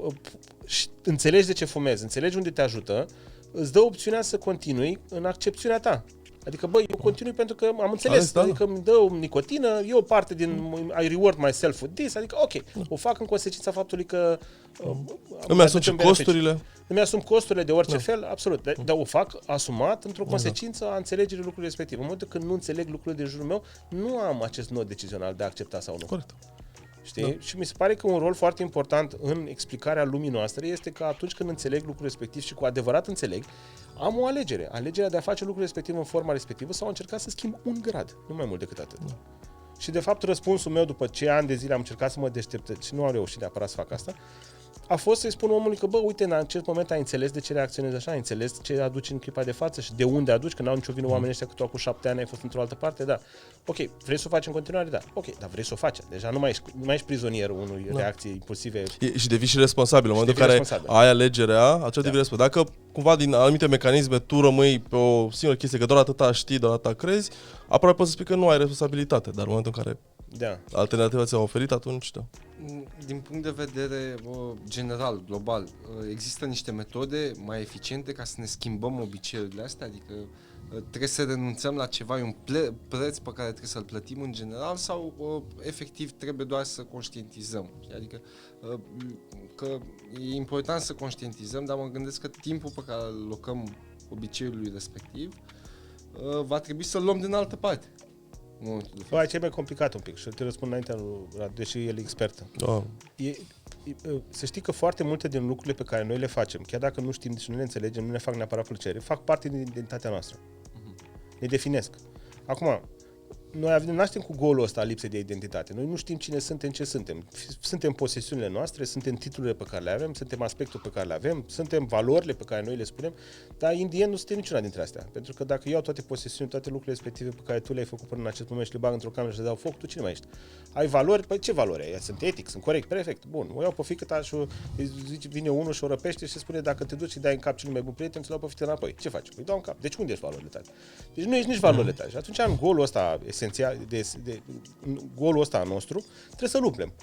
înțelegi de ce fumezi, înțelegi unde te ajută, îți dă opțiunea să continui în accepțiunea ta. Adică, bă, eu continui pentru că am înțeles, adică îmi dă o nicotină, e o parte din I reward myself with this, adică ok, o fac în consecința faptului că îmi asum și costurile. Îmi asum costurile de orice fel, absolut, dar o fac asumat într-o consecință a înțelegerii lucrurilor respective. În momentul când nu înțeleg lucrurile din jurul meu, nu am acest nod decizional de a accepta sau nu. Corect. Știi? Da. Și mi se pare că un rol foarte important în explicarea lumii noastre este că atunci când înțeleg lucrul respectiv și cu adevărat înțeleg, am o alegere. Alegerea de a face lucrul respectiv în forma respectivă sau a încercat să schimb 1 grad, nu mai mult decât atât. Da. Și de fapt răspunsul meu după ce ani de zile am încercat să mă deșteptez și nu am reușit neapărat să fac asta, a fost să-i spun omului că, bă, uite, în acest moment ai înțeles de ce reacționezi așa, ai înțeles ce aduci în clipa de față și de unde aduci, că n-au nicio vină oamenii ăștia că tu acum 7 ani ai fost într-o altă parte, da. Ok, vrei să o faci în continuare? Da. Ok, dar vrei să o faci. Deja nu mai ești prizonierul unui reacții impulsive. Și devii și responsabil. În momentul în care ai alegerea, atunci devii responsabil. Dacă cumva din anumite mecanisme tu rămâi pe o singură chestie, că doar atâta știi, doar atâta crezi, aproape poți să spui că nu ai responsabilitate, dar în momentul în care alternativa ți-a oferit, atunci da. Din punct de vedere general, global, există niște metode mai eficiente ca să ne schimbăm obiceiurile astea? Adică trebuie să renunțăm la ceva, e un preț pe care trebuie să-l plătim în general sau efectiv trebuie doar să conștientizăm? Adică că e important să conștientizăm, dar mă gândesc că timpul pe care îl locăm obiceiului respectiv va trebui să-l luăm din altă parte. Aici e mai complicat un pic și te răspund înaintea lui Radu, deși el e expert. Să știi că foarte multe din lucrurile pe care noi le facem, chiar dacă nu știm și nu le înțelegem, nu ne fac neapărat plăcere, fac parte din identitatea noastră. Ne definesc. Acum, noi naștem cu golul ăsta al lipsei de identitate. Noi nu știm cine suntem, ce suntem. Suntem posesiunile noastre, suntem titlurile pe care le avem, suntem aspectul pe care le avem, suntem valorile pe care noi le spunem, dar in the end nu suntem niciuna dintre astea. Pentru că dacă iau toate posesiunile, toate lucrurile respective pe care tu le-ai făcut până în acest moment și le bag într-o cameră și le dau foc, tu cine mai ești? Ai valori? Păi ce valori ai? Sunt etic, sunt corect, perfect, bun. O iau pe fiică ta și vine unul și o răpește și spune dacă te duci și dai în cap celui mai bun prieten, ți-l dau pe fită înapoi. Ce faci? Păi dau în cap. Deci unde ești valorile tale? Deci nu ești nici valorile tale. Și atunci în golul ăsta esențial, golul ăsta nostru, trebuie să-l umplem.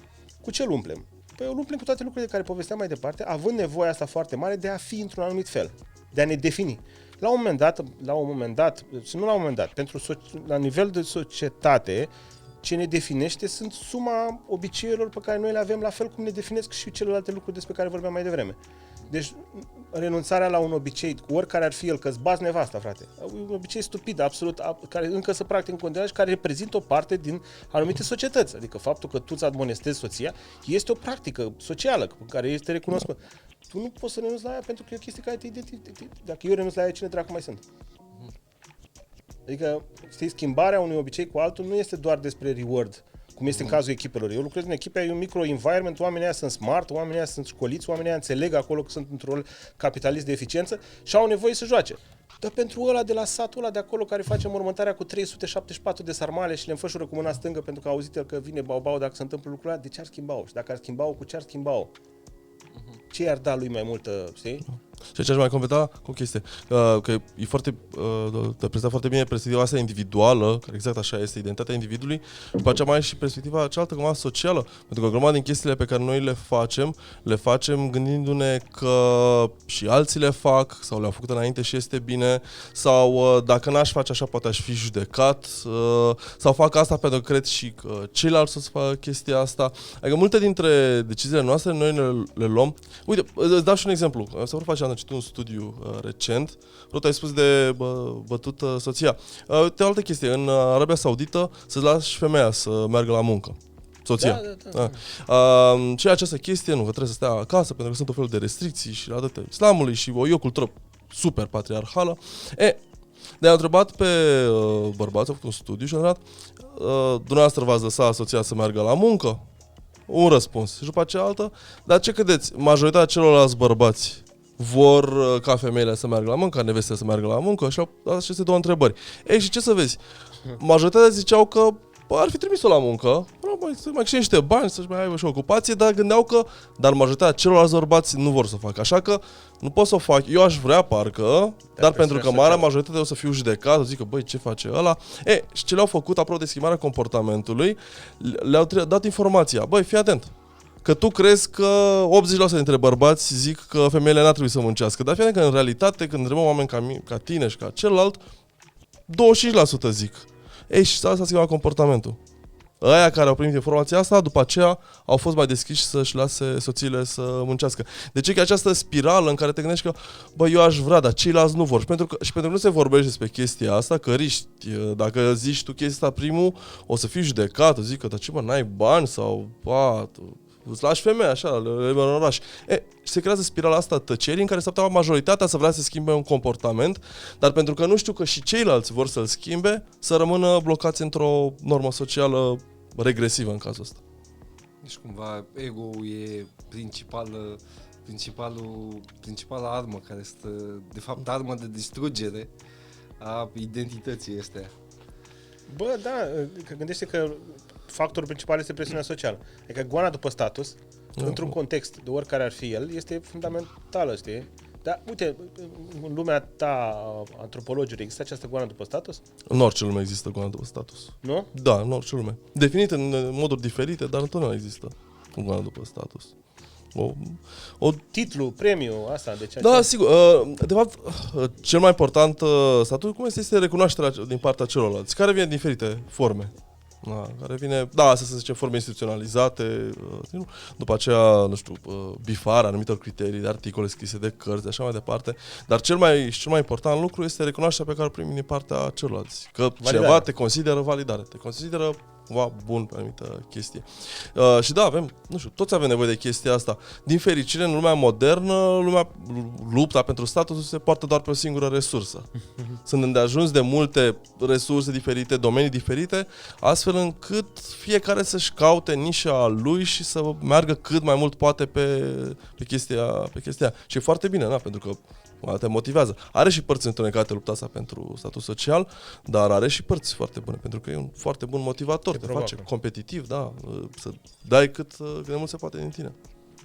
Cu ce îl umplem? Păi îl umplem cu toate lucrurile de care povesteam mai departe, având nevoia asta foarte mare de a fi într-un anumit fel, de a ne defini. La un moment dat, și nu la un moment dat, la nivel de societate, ce ne definește sunt suma obiceiurilor pe care noi le avem, la fel cum ne definesc și celelalte lucruri despre care vorbeam mai devreme. Deci, renunțarea la un obicei, oricare ar fi el, că-ți bați nevasta, frate. Un obicei stupid, absolut, care încă se practică în continuare și care reprezintă o parte din anumite societăți. Adică faptul că tu îți admonestezi soția este o practică socială, care este recunoscută. Tu nu poți să renunți la ea pentru că e o chestie care te identifică. Dacă eu renunț la ea, cine dracu mai sunt? Adică, știi, schimbarea unui obicei cu altul nu este doar despre reward, cum este în cazul echipelor. Eu lucrez în echipe, e un micro-environment, oamenii ăia sunt smart, oamenii ăia sunt școliți, oamenii ăia înțeleg acolo că sunt într-un rol capitalist de eficiență și au nevoie să joace. Dar pentru ăla de la satul ăla de acolo care face mormântarea cu 374 de sarmale și le înfășură cu mâna stângă pentru că a auzit el că vine bau dacă se întâmplă lucrul ăla, de ce ar schimba-o? Și dacă ar schimba-o, cu ce ar schimba-o? Ce i-ar da lui mai multă, știi? Și aici aș mai completa cu o chestie, că e foarte, te prezenta foarte bine perspectiva asta individuală, care exact așa este, identitatea individului, și după aceea mai e și perspectiva cealaltă, cumva socială, pentru că o grămadă din chestiile pe care noi le facem gândindu-ne că și alții le fac, sau le-au făcut înainte și este bine, sau dacă n-aș face așa, poate aș fi judecat, sau fac asta pentru că cred și că ceilalți o să facă chestia asta. Adică multe dintre deciziile noastre noi le luăm. Uite, îți dau și un exemplu. Să vă facem am citit un studiu recent. Rota, ai spus de bătut soția. Uite o altă chestie. În Arabia Saudită să-ți lași femeia să meargă la muncă. Soția. Da. Și această chestie, nu, că trebuie să stea acasă pentru că sunt o fel de restricții și atâtea islamului și e o cultură super patriarhală. Ne-a întrebat pe bărbați, a făcut un studiu și a întrebat dumneavoastră v-ați lăsa soția să meargă la muncă? Un răspuns. Și după aceea altă, dar ce credeți? Majoritatea celorlalți bărbați vor ca femeile să meargă la muncă, ca nevestele să meargă la muncă și aceste două întrebări. Și ce să vezi? Majoritatea ziceau că ar fi trimis-o la muncă, să mai câștige niște bani, să-și mai aibă și o ocupație, dar gândeau că, dar majoritatea celorlalți bărbați nu vor să o facă. Așa că nu pot să o fac. Eu aș vrea, parcă, dar pentru că marea majoritate o să fiu judecat, o zic că, băi, ce face ăla? Și ce le-au făcut, apropo de schimbarea comportamentului, le-au dat informația. Băi, fii atent. Că tu crezi că 80% dintre bărbați zic că femeile n-ar trebui să muncească. Dar fii atent că în realitate, când întrebăm oameni ca tine și ca celălalt, 25% zic. Și s-a schimbat comportamentul. Aia care au primit informația asta, după aceea au fost mai deschiși să-și lase soțiile să muncească. Deci e că această spirală în care te gândești că, bă, eu aș vrea, dar ceilalți nu vor. Și pentru că nu se vorbește despre chestia asta, că riști, dacă zici tu chestia asta primul, o să fii judecat, o zic că, dar ce mă, n-ai bani sau, îți lași femeia așa, în oraș. Se creează spirala asta tăcerii în care s-ar putea majoritatea să vrea să schimbe un comportament, dar pentru că nu știu că și ceilalți vor să-l schimbe, să rămână blocați într-o normă socială regresivă în cazul ăsta. Deci cumva ego-ul e principala armă care este, de fapt, armă de distrugere a identității astea. Bă, da, că gândește că factorul principal este presiunea socială. Adică goana după status, într-un context de oricare ar fi el, este fundamentală, știi? Dar, uite, în lumea ta antropologică există această goană după status? În orice lume există goana după status. Nu? Da, în orice lume. Definit în moduri diferite, dar întotdeauna există goana după status. Titlu, premiu, asta, deci Da, sigur. De fapt, cel mai important statut, cum este recunoașterea din partea celorlalți, care vine din diferite forme. Da, care vine, da, să zice, forme instituționalizate, după aceea, nu știu, bifarea anumitor criterii de articole scrise, de cărți, de așa mai departe. Dar cel mai important lucru este recunoașterea pe care o primim din partea celorlalți. Că cineva te consideră validare, te consideră cumva bun pe anumită chestie. Și da, avem, nu știu, toți avem nevoie de chestia asta. Din fericire, în lumea modernă, lupta pentru status se poartă doar pe o singură resursă. Sunt îndeajuns de multe resurse diferite, domenii diferite, astfel încât fiecare să-și caute nișa lui și să meargă cât mai mult poate pe chestia. Și e foarte bine, da, pentru că te motivează. Are și părți întunecate lupta asta pentru status social, dar are și părți foarte bune, pentru că e un foarte bun motivator, te face competitiv, da, să dai cât de mult se poate din tine.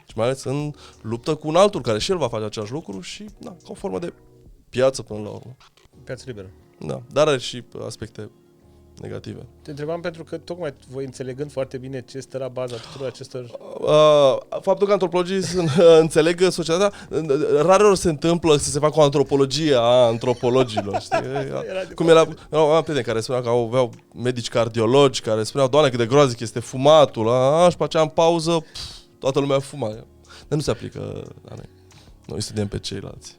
Și mai ales în luptă cu un altul care și el va face același lucru și, da, ca o formă de piață până la urmă. Piață liberă. Da, dar are și aspecte negative. Te întrebam pentru că tocmai voi înțelegând foarte bine ce stă la baza tuturor acestor... Faptul că antropologii înțeleg societatea, rare ori se întâmplă să se facă o antropologie a antropologilor, știi? Cum am prieteni care spuneau că aveau medici cardiologi care spuneau, Doamne, cât de groaznic este fumatul, și pe aceea în pauză toată lumea fuma. Dar nu se aplică la noi. Noi studiem pe ceilalți.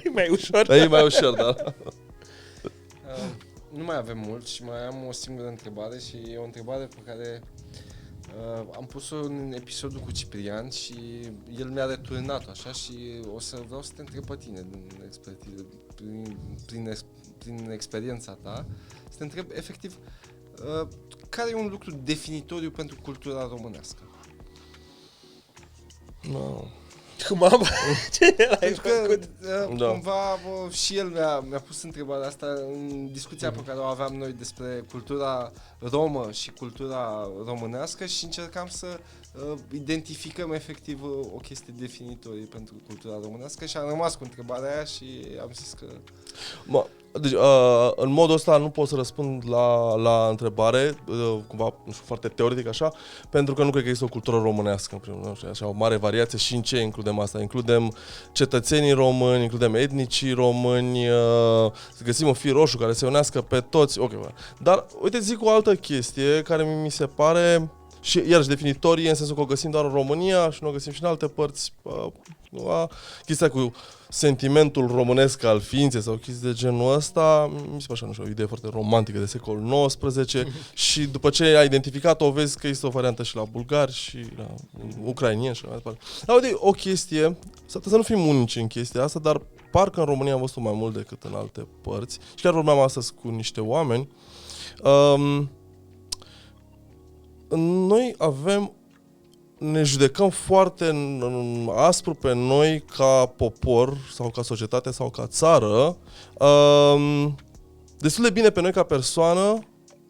E mai ușor. E mai ușor, da. Nu mai avem mult și mai am o singură întrebare și e o întrebare pe care am pus-o în episodul cu Ciprian și el mi-a returnat-o așa și vreau să te întreb pe tine din expertiză, prin experiența ta, să te întreb efectiv care e un lucru definitoriu pentru cultura românească? No. Cum am? Ce l-ai făcut? Cumva și el mi-a pus întrebarea asta în discuția pe care o aveam noi despre cultura romă și cultura românească și încercam să identificăm efectiv o chestie definitorie pentru cultura românească și am rămas cu întrebarea aia și am zis că... Deci, în modul ăsta nu pot să răspund la întrebare, cumva, nu știu, foarte teoretic așa, pentru că nu cred că există o cultură românească, în primul rând, așa, o mare variație și în ce includem asta. Includem cetățenii români, includem etnicii români, găsim un fir roșu care se unească pe toți, ok. Dar, uite, zic o altă chestie care mi se pare... Și iarăși definitorie, în sensul că o găsim doar în România și nu o găsim și în alte părți. Chestia cu sentimentul românesc al ființei sau chestii de genul ăsta, mi se pare așa, nu știu, o idee foarte romantică de secolul XIX și după ce ai identificat-o, vezi că este o variantă și la bulgari și la ucrainieni și mai departe. Dar uite, o chestie, să nu fim unici în chestia asta, dar parcă în România am văzut mai mult decât în alte părți și chiar vorbeam astăzi cu niște oameni. Noi ne judecăm foarte aspru pe noi ca popor sau ca societate sau ca țară, destul de bine pe noi ca persoană,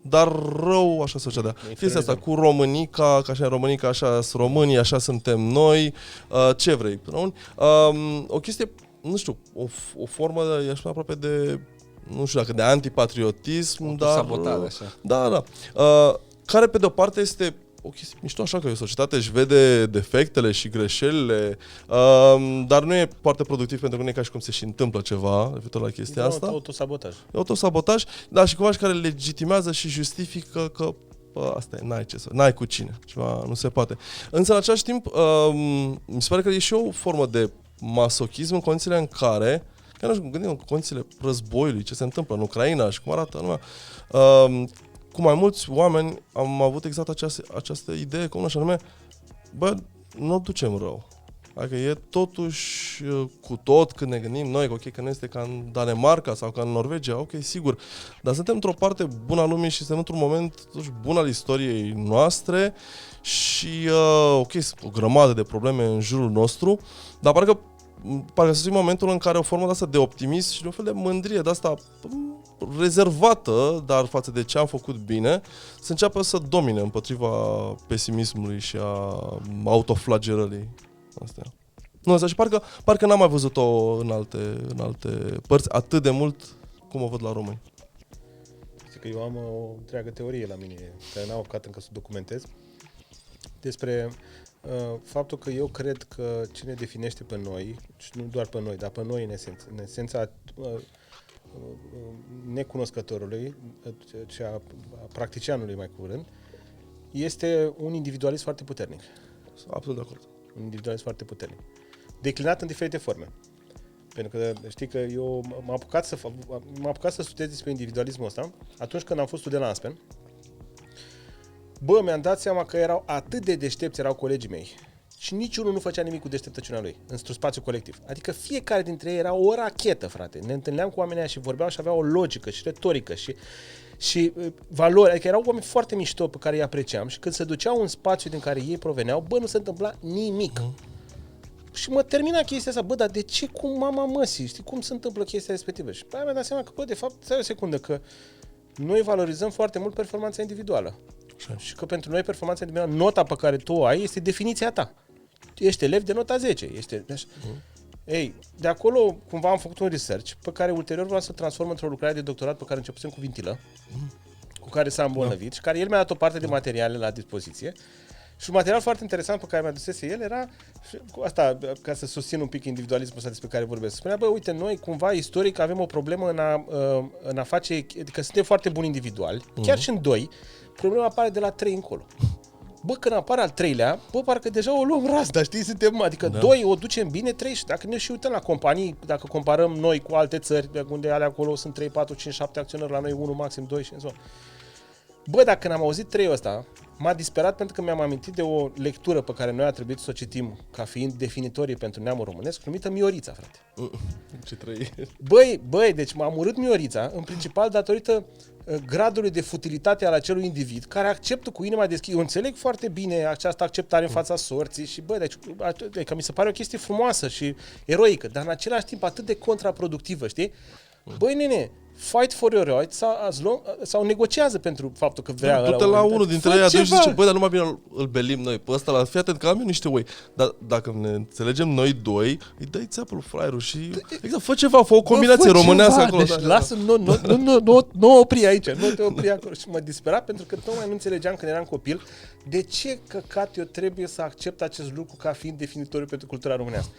dar rău așa societatea. Chestia asta cu românica, că așa e românica, așa sunt românii, așa suntem noi, ce vrei? O chestie, nu știu, o formă, i-aș spune aproape de, nu știu dacă de antipatriotism, dar... Sabotare, așa. Da. Care pe de-o parte este o chestie mișto așa, că o societate își vede defectele și greșelile, dar nu e foarte productiv pentru că nu e ca și cum se și întâmplă ceva referitor la chestia asta. Autosabotaj. E autosabotaj, dar și cumva și care legitimează și justifică că asta e, n-ai cu cine, ceva nu se poate. Însă în același timp, mi se pare că e și o formă de masochism în condițiile în care, chiar nu știu, gândim în condițiile războiului, ce se întâmplă în Ucraina și cum arată lumea, cu mai mulți oameni am avut exact această idee, cum așa nume, bă, nu o ducem rău. Adică e totuși cu tot când ne gândim noi, ok, că nu este ca în Danemarca sau ca în Norvegia, ok, sigur, dar suntem într-o parte bună a lumii și suntem într-un moment totuși bun al istoriei noastre și, ok, sunt o grămadă de probleme în jurul nostru, dar parcă să fie momentul în care o formă de asta de optimism și de un fel de mândrie de asta rezervată, dar față de ce am făcut bine, să înceapă să domine împotriva pesimismului și a autoflagelării. Astea. Nu, asta și parcă n-am mai văzut-o în alte părți atât de mult cum o văd la români. Știi că eu am o întreagă teorie la mine, care n-am apucat încă să o documentez, despre faptul că eu cred că ce ne definește pe noi, și nu doar pe noi, dar pe noi în esența necunoscătorului, și a practicianului mai curând, este un individualism foarte puternic. Absolut de acord. Un individualism foarte puternic. Declinat în diferite forme. Pentru că știi că eu m-am apucat să studiez despre individualismul ăsta atunci când am fost student la Aspen. Bă, mi-am dat seama că erau atât de deștepți, erau colegii mei. Și niciunul nu făcea nimic cu deșteptăciunea lui, într-un spațiu colectiv. Adică fiecare dintre ei era o rachetă, frate. Ne întâlneam cu oamenii și vorbeau și aveau o logică și retorică și valori. Adică erau oameni foarte mișto pe care îi apreciam și când se duceau în spațiu din care ei proveneau, bă, nu se întâmpla nimic. Și mă termina chestia asta, bă, dar de ce cu mama măsii? Știi cum se întâmplă chestia respectivă? Și pe aia mi-am dat seama că, bă, de fapt, stai o secundă, că noi valorizăm foarte mult performanța individuală. Și că pentru noi performanța individuală, nota pe care tu o ai, este definiția ta. Ești elev de nota 10. Ei, de acolo cumva am făcut un research pe care ulterior vreau să transform într-o lucrare de doctorat pe care începusem cu Vintilă, cu care s-a îmbolnăvit și care el mi-a dat o parte de materiale la dispoziție. Și un material foarte interesant pe care mi-a adusese el era, cu asta, ca să susțin un pic individualismul ăsta despre care vorbesc. Spunea, bă, uite, noi cumva istoric avem o problemă în a face, că suntem foarte buni individuali, chiar și în doi, problema apare de la 3 încolo. Bă, când apare al treilea, bă, parcă deja o luăm razna, știi, suntem, adică doi o ducem bine, 3, și dacă ne și uităm la companii, dacă comparăm noi cu alte țări, unde alea acolo sunt 3, 4, 5, 7 acționari, la noi 1, maxim 2 și în zonă. Bă, dacă când am auzit 3 ăsta, m-a disperat pentru că mi-am amintit de o lectură pe care noi a trebuit să o citim ca fiind definitorie pentru neamul românesc, numită Miorița, frate. Ce trăi. Băi, deci m-am urât Miorița, în principal datorită gradului de futilitate al acelui individ care acceptă cu inima deschisă. Eu înțeleg foarte bine această acceptare în fața sorții și, bă, deci mi se pare o chestie frumoasă și eroică, dar în același timp atât de contraproductivă, știi? Băi, nene, fight for your rights sau negociază pentru faptul că vrea... Du-te la unul dintre ei atunci și zice, băi, dar nu mai bine îl belim noi pe ăsta, fii atent că am eu niște oi. Dar dacă ne înțelegem noi doi, îi dai țeapă lui fraierul și... Exact, fă ceva, fă o combinație românească acolo. Deci lasă, nu opri aici, nu te opri acolo. Și mă dispera pentru că tocmai nu înțelegeam când eram copil de ce căcat eu trebuie să accept acest lucru ca fiind definitoriu pentru cultura românească.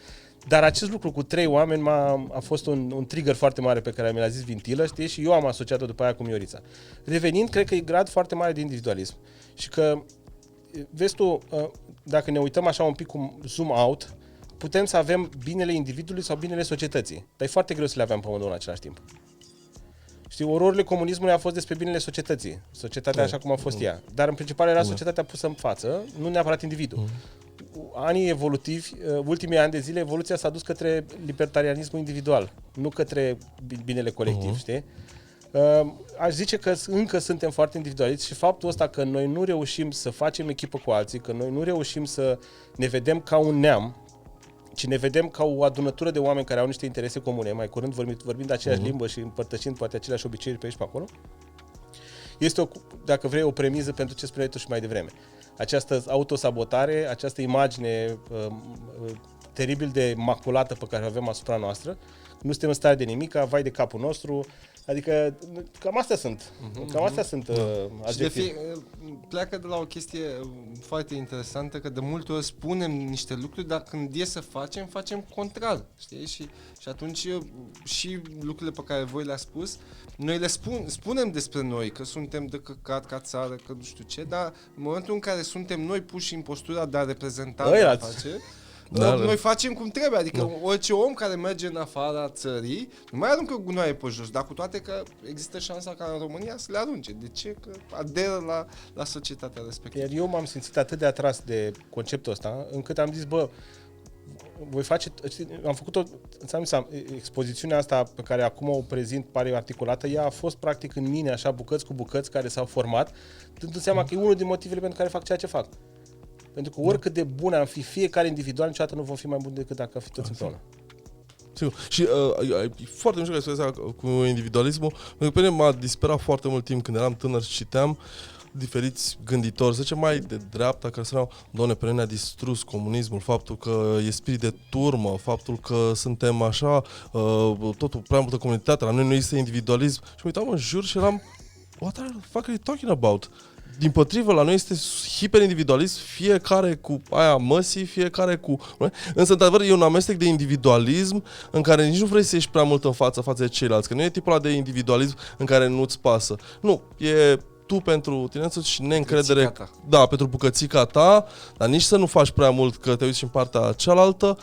Dar acest lucru cu 3 oameni a fost un trigger foarte mare pe care mi l-a zis Vintilă, știi? Și eu am asociat-o după aia cu Miorița. Revenind, cred că e grad foarte mare de individualism. Și că, vezi tu, dacă ne uităm așa un pic cu zoom out, putem să avem binele individului sau binele societății. Dar e foarte greu să le avem pe amândouă în același timp. Știi, ororile comunismului a fost despre binele societății. Societatea așa cum a fost ea. Dar în principal era societatea pusă în față, nu neapărat individul. Anii evolutivi, ultimii ani de zile, evoluția s-a dus către libertarianismul individual, nu către binele colectiv, știi? Aș zice că încă suntem foarte individualiți și faptul ăsta că noi nu reușim să facem echipă cu alții, că noi nu reușim să ne vedem ca un neam, ci ne vedem ca o adunătură de oameni care au niște interese comune, mai curând vorbind aceeași limbă și împărtășind poate aceleași obiceiuri pe aici pe acolo, este, dacă vrei, o premiză pentru ce spuneai tu și mai devreme. Această autosabotare, această imagine teribil de maculată pe care o avem asupra noastră, nu suntem în stare de nimic, vai de capul nostru, adică cam astea sunt, adjective. Și pleacă de la o chestie foarte interesantă, că de multe ori spunem niște lucruri, dar când e să facem contrar, știi? Și atunci și lucrurile pe care voi le-ați spus, noi le spunem despre noi, că suntem de căcat ca țară, că nu știu ce, dar în momentul în care suntem noi puși în postura de a reprezenta, de a face, noi facem cum trebuie, adică orice om care merge în afara țării nu mai aruncă gunoaie pe jos, dar cu toate că există șansa ca în România să le arunce. De ce? Că aderă la societatea respectivă. Iar eu m-am simțit atât de atras de conceptul ăsta, încât am zis, bă, voi face, am făcut expozițiunea asta pe care acum o prezint, pare articulată, ea a fost practic în mine, așa, bucăți cu bucăți care s-au format, dându-mi seama că e unul din motivele pentru care fac ceea ce fac. Pentru că oricât de bune am fi fiecare individual, niciodată nu vom fi mai buni decât dacă am fi toți împreună. Sigur. Și e foarte mișto că ai spus asta cu individualismul, pentru că pe mine m-a disperat foarte mult timp când eram tânăr și citeam diferiți gânditori, să zicem mai de dreapta, care spuneau, Doamne, pe noi ne-a distrus comunismul, faptul că e spirit de turmă, faptul că suntem așa, totul prea multă comunitate, la noi nu există individualism. Și mă uitam în jur și eram, what the fuck are you talking about? Dimpotrivă, la noi este hiperindividualism, fiecare cu aia măsii, fiecare cu... Însă, într-adevăr, e un amestec de individualism în care nici nu vrei să ieși prea mult în față de ceilalți, că nu e tipul ăla de individualism în care nu-ți pasă. Nu, e tu pentru tine însuți și neîncredere, da, pentru bucățica ta, dar nici să nu faci prea mult că te uiți și în partea cealaltă.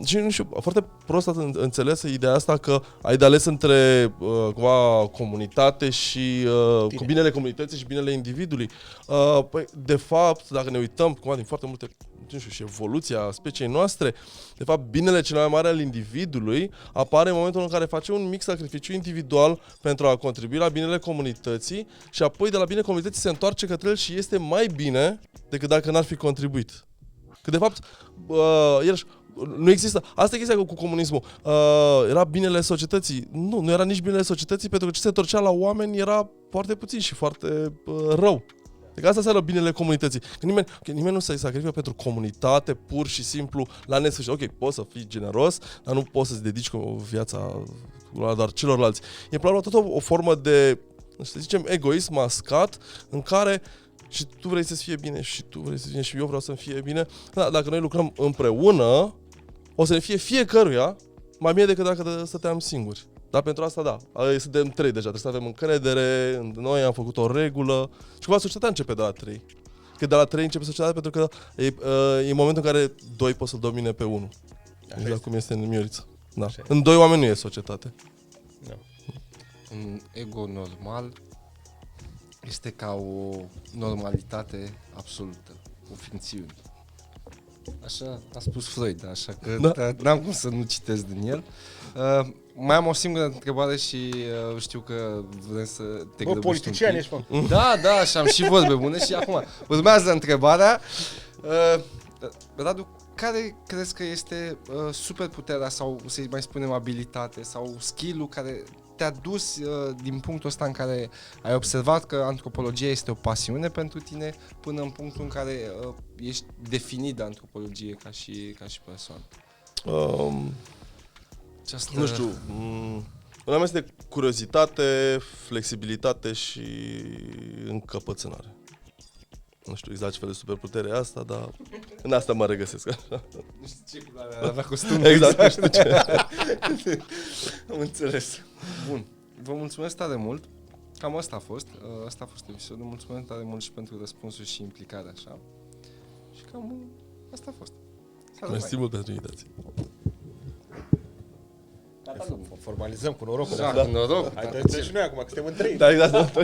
Și nu știu, foarte prost înțeles ideea asta că ai de ales între cumva comunitate și binele comunității și binele individului. Păi, de fapt, dacă ne uităm cumva din foarte multe, nu știu, și evoluția speciei noastre, de fapt, binele cel mai mare al individului apare în momentul în care face un mic sacrificiu individual pentru a contribui la binele comunității și apoi de la binele comunității se întoarce către el și este mai bine decât dacă n-ar fi contribuit. Că de fapt, iarăși, nu există. Asta e chestia cu comunismul. Era binele societății. Nu era nici binele societății, pentru că ce se întorcea la oameni era foarte puțin și foarte rău. Deci asta înseamnă binele comunității. Că nimeni nu se sacrifică pentru comunitate, pur și simplu, la nesfârșit. Ok, poți să fii generos, dar nu poți să-ți dedici viața doar celorlalți. E probabil tot o formă de, să zicem, egoism mascat, în care și tu vrei să-ți fie bine și tu vrei să fie bine și eu vreau să-mi fie bine. Da, dacă noi lucrăm împreună, o să ne fie fiecăruia mai bine decât dacă stăteam singuri. Dar pentru asta, da, suntem 3 deja, trebuie să avem încredere în noi, am făcut o regulă și cumva societatea începe de la 3. Că de la 3 începe societatea pentru că e momentul în care 2 pot să domine pe 1. Exact cum este în Mioriță. Da. În 2 oameni nu e societate. Da. Un ego normal este ca o normalitate absolută, o ființiune. Așa a spus Freud, așa că n-am cum să nu citesc din el. Mai am o singură întrebare și știu că vrem să te grăbești. Politician ești, mă. Da, și am și vorbe bune și acum urmează întrebarea. Radu, care crezi că este superputerea sau, să-i mai spunem, abilitate sau skill-ul care te-a dus din punctul ăsta în care ai observat că antropologia este o pasiune pentru tine până în punctul în care ești definit de antropologie ca și persoană? Nu știu, un amestec de curiozitate, flexibilitate și încăpățânare. Nu știu exact ce fel de superputere e asta, dar în asta mă regăsesc. Nu știu ce culoare avea costumul. Exact, nu știu ce. Am înțeles. Bun, vă mulțumesc tare mult. Cam asta a fost. Asta a fost episodul. Mulțumesc tare mult și pentru răspunsuri și implicare așa. Și cam asta a fost. Mersi mult pentru invitație. Formalizăm cu norocul. Da, cu noroc. Hai, dă și noi acum, că suntem în 3. Da, exact.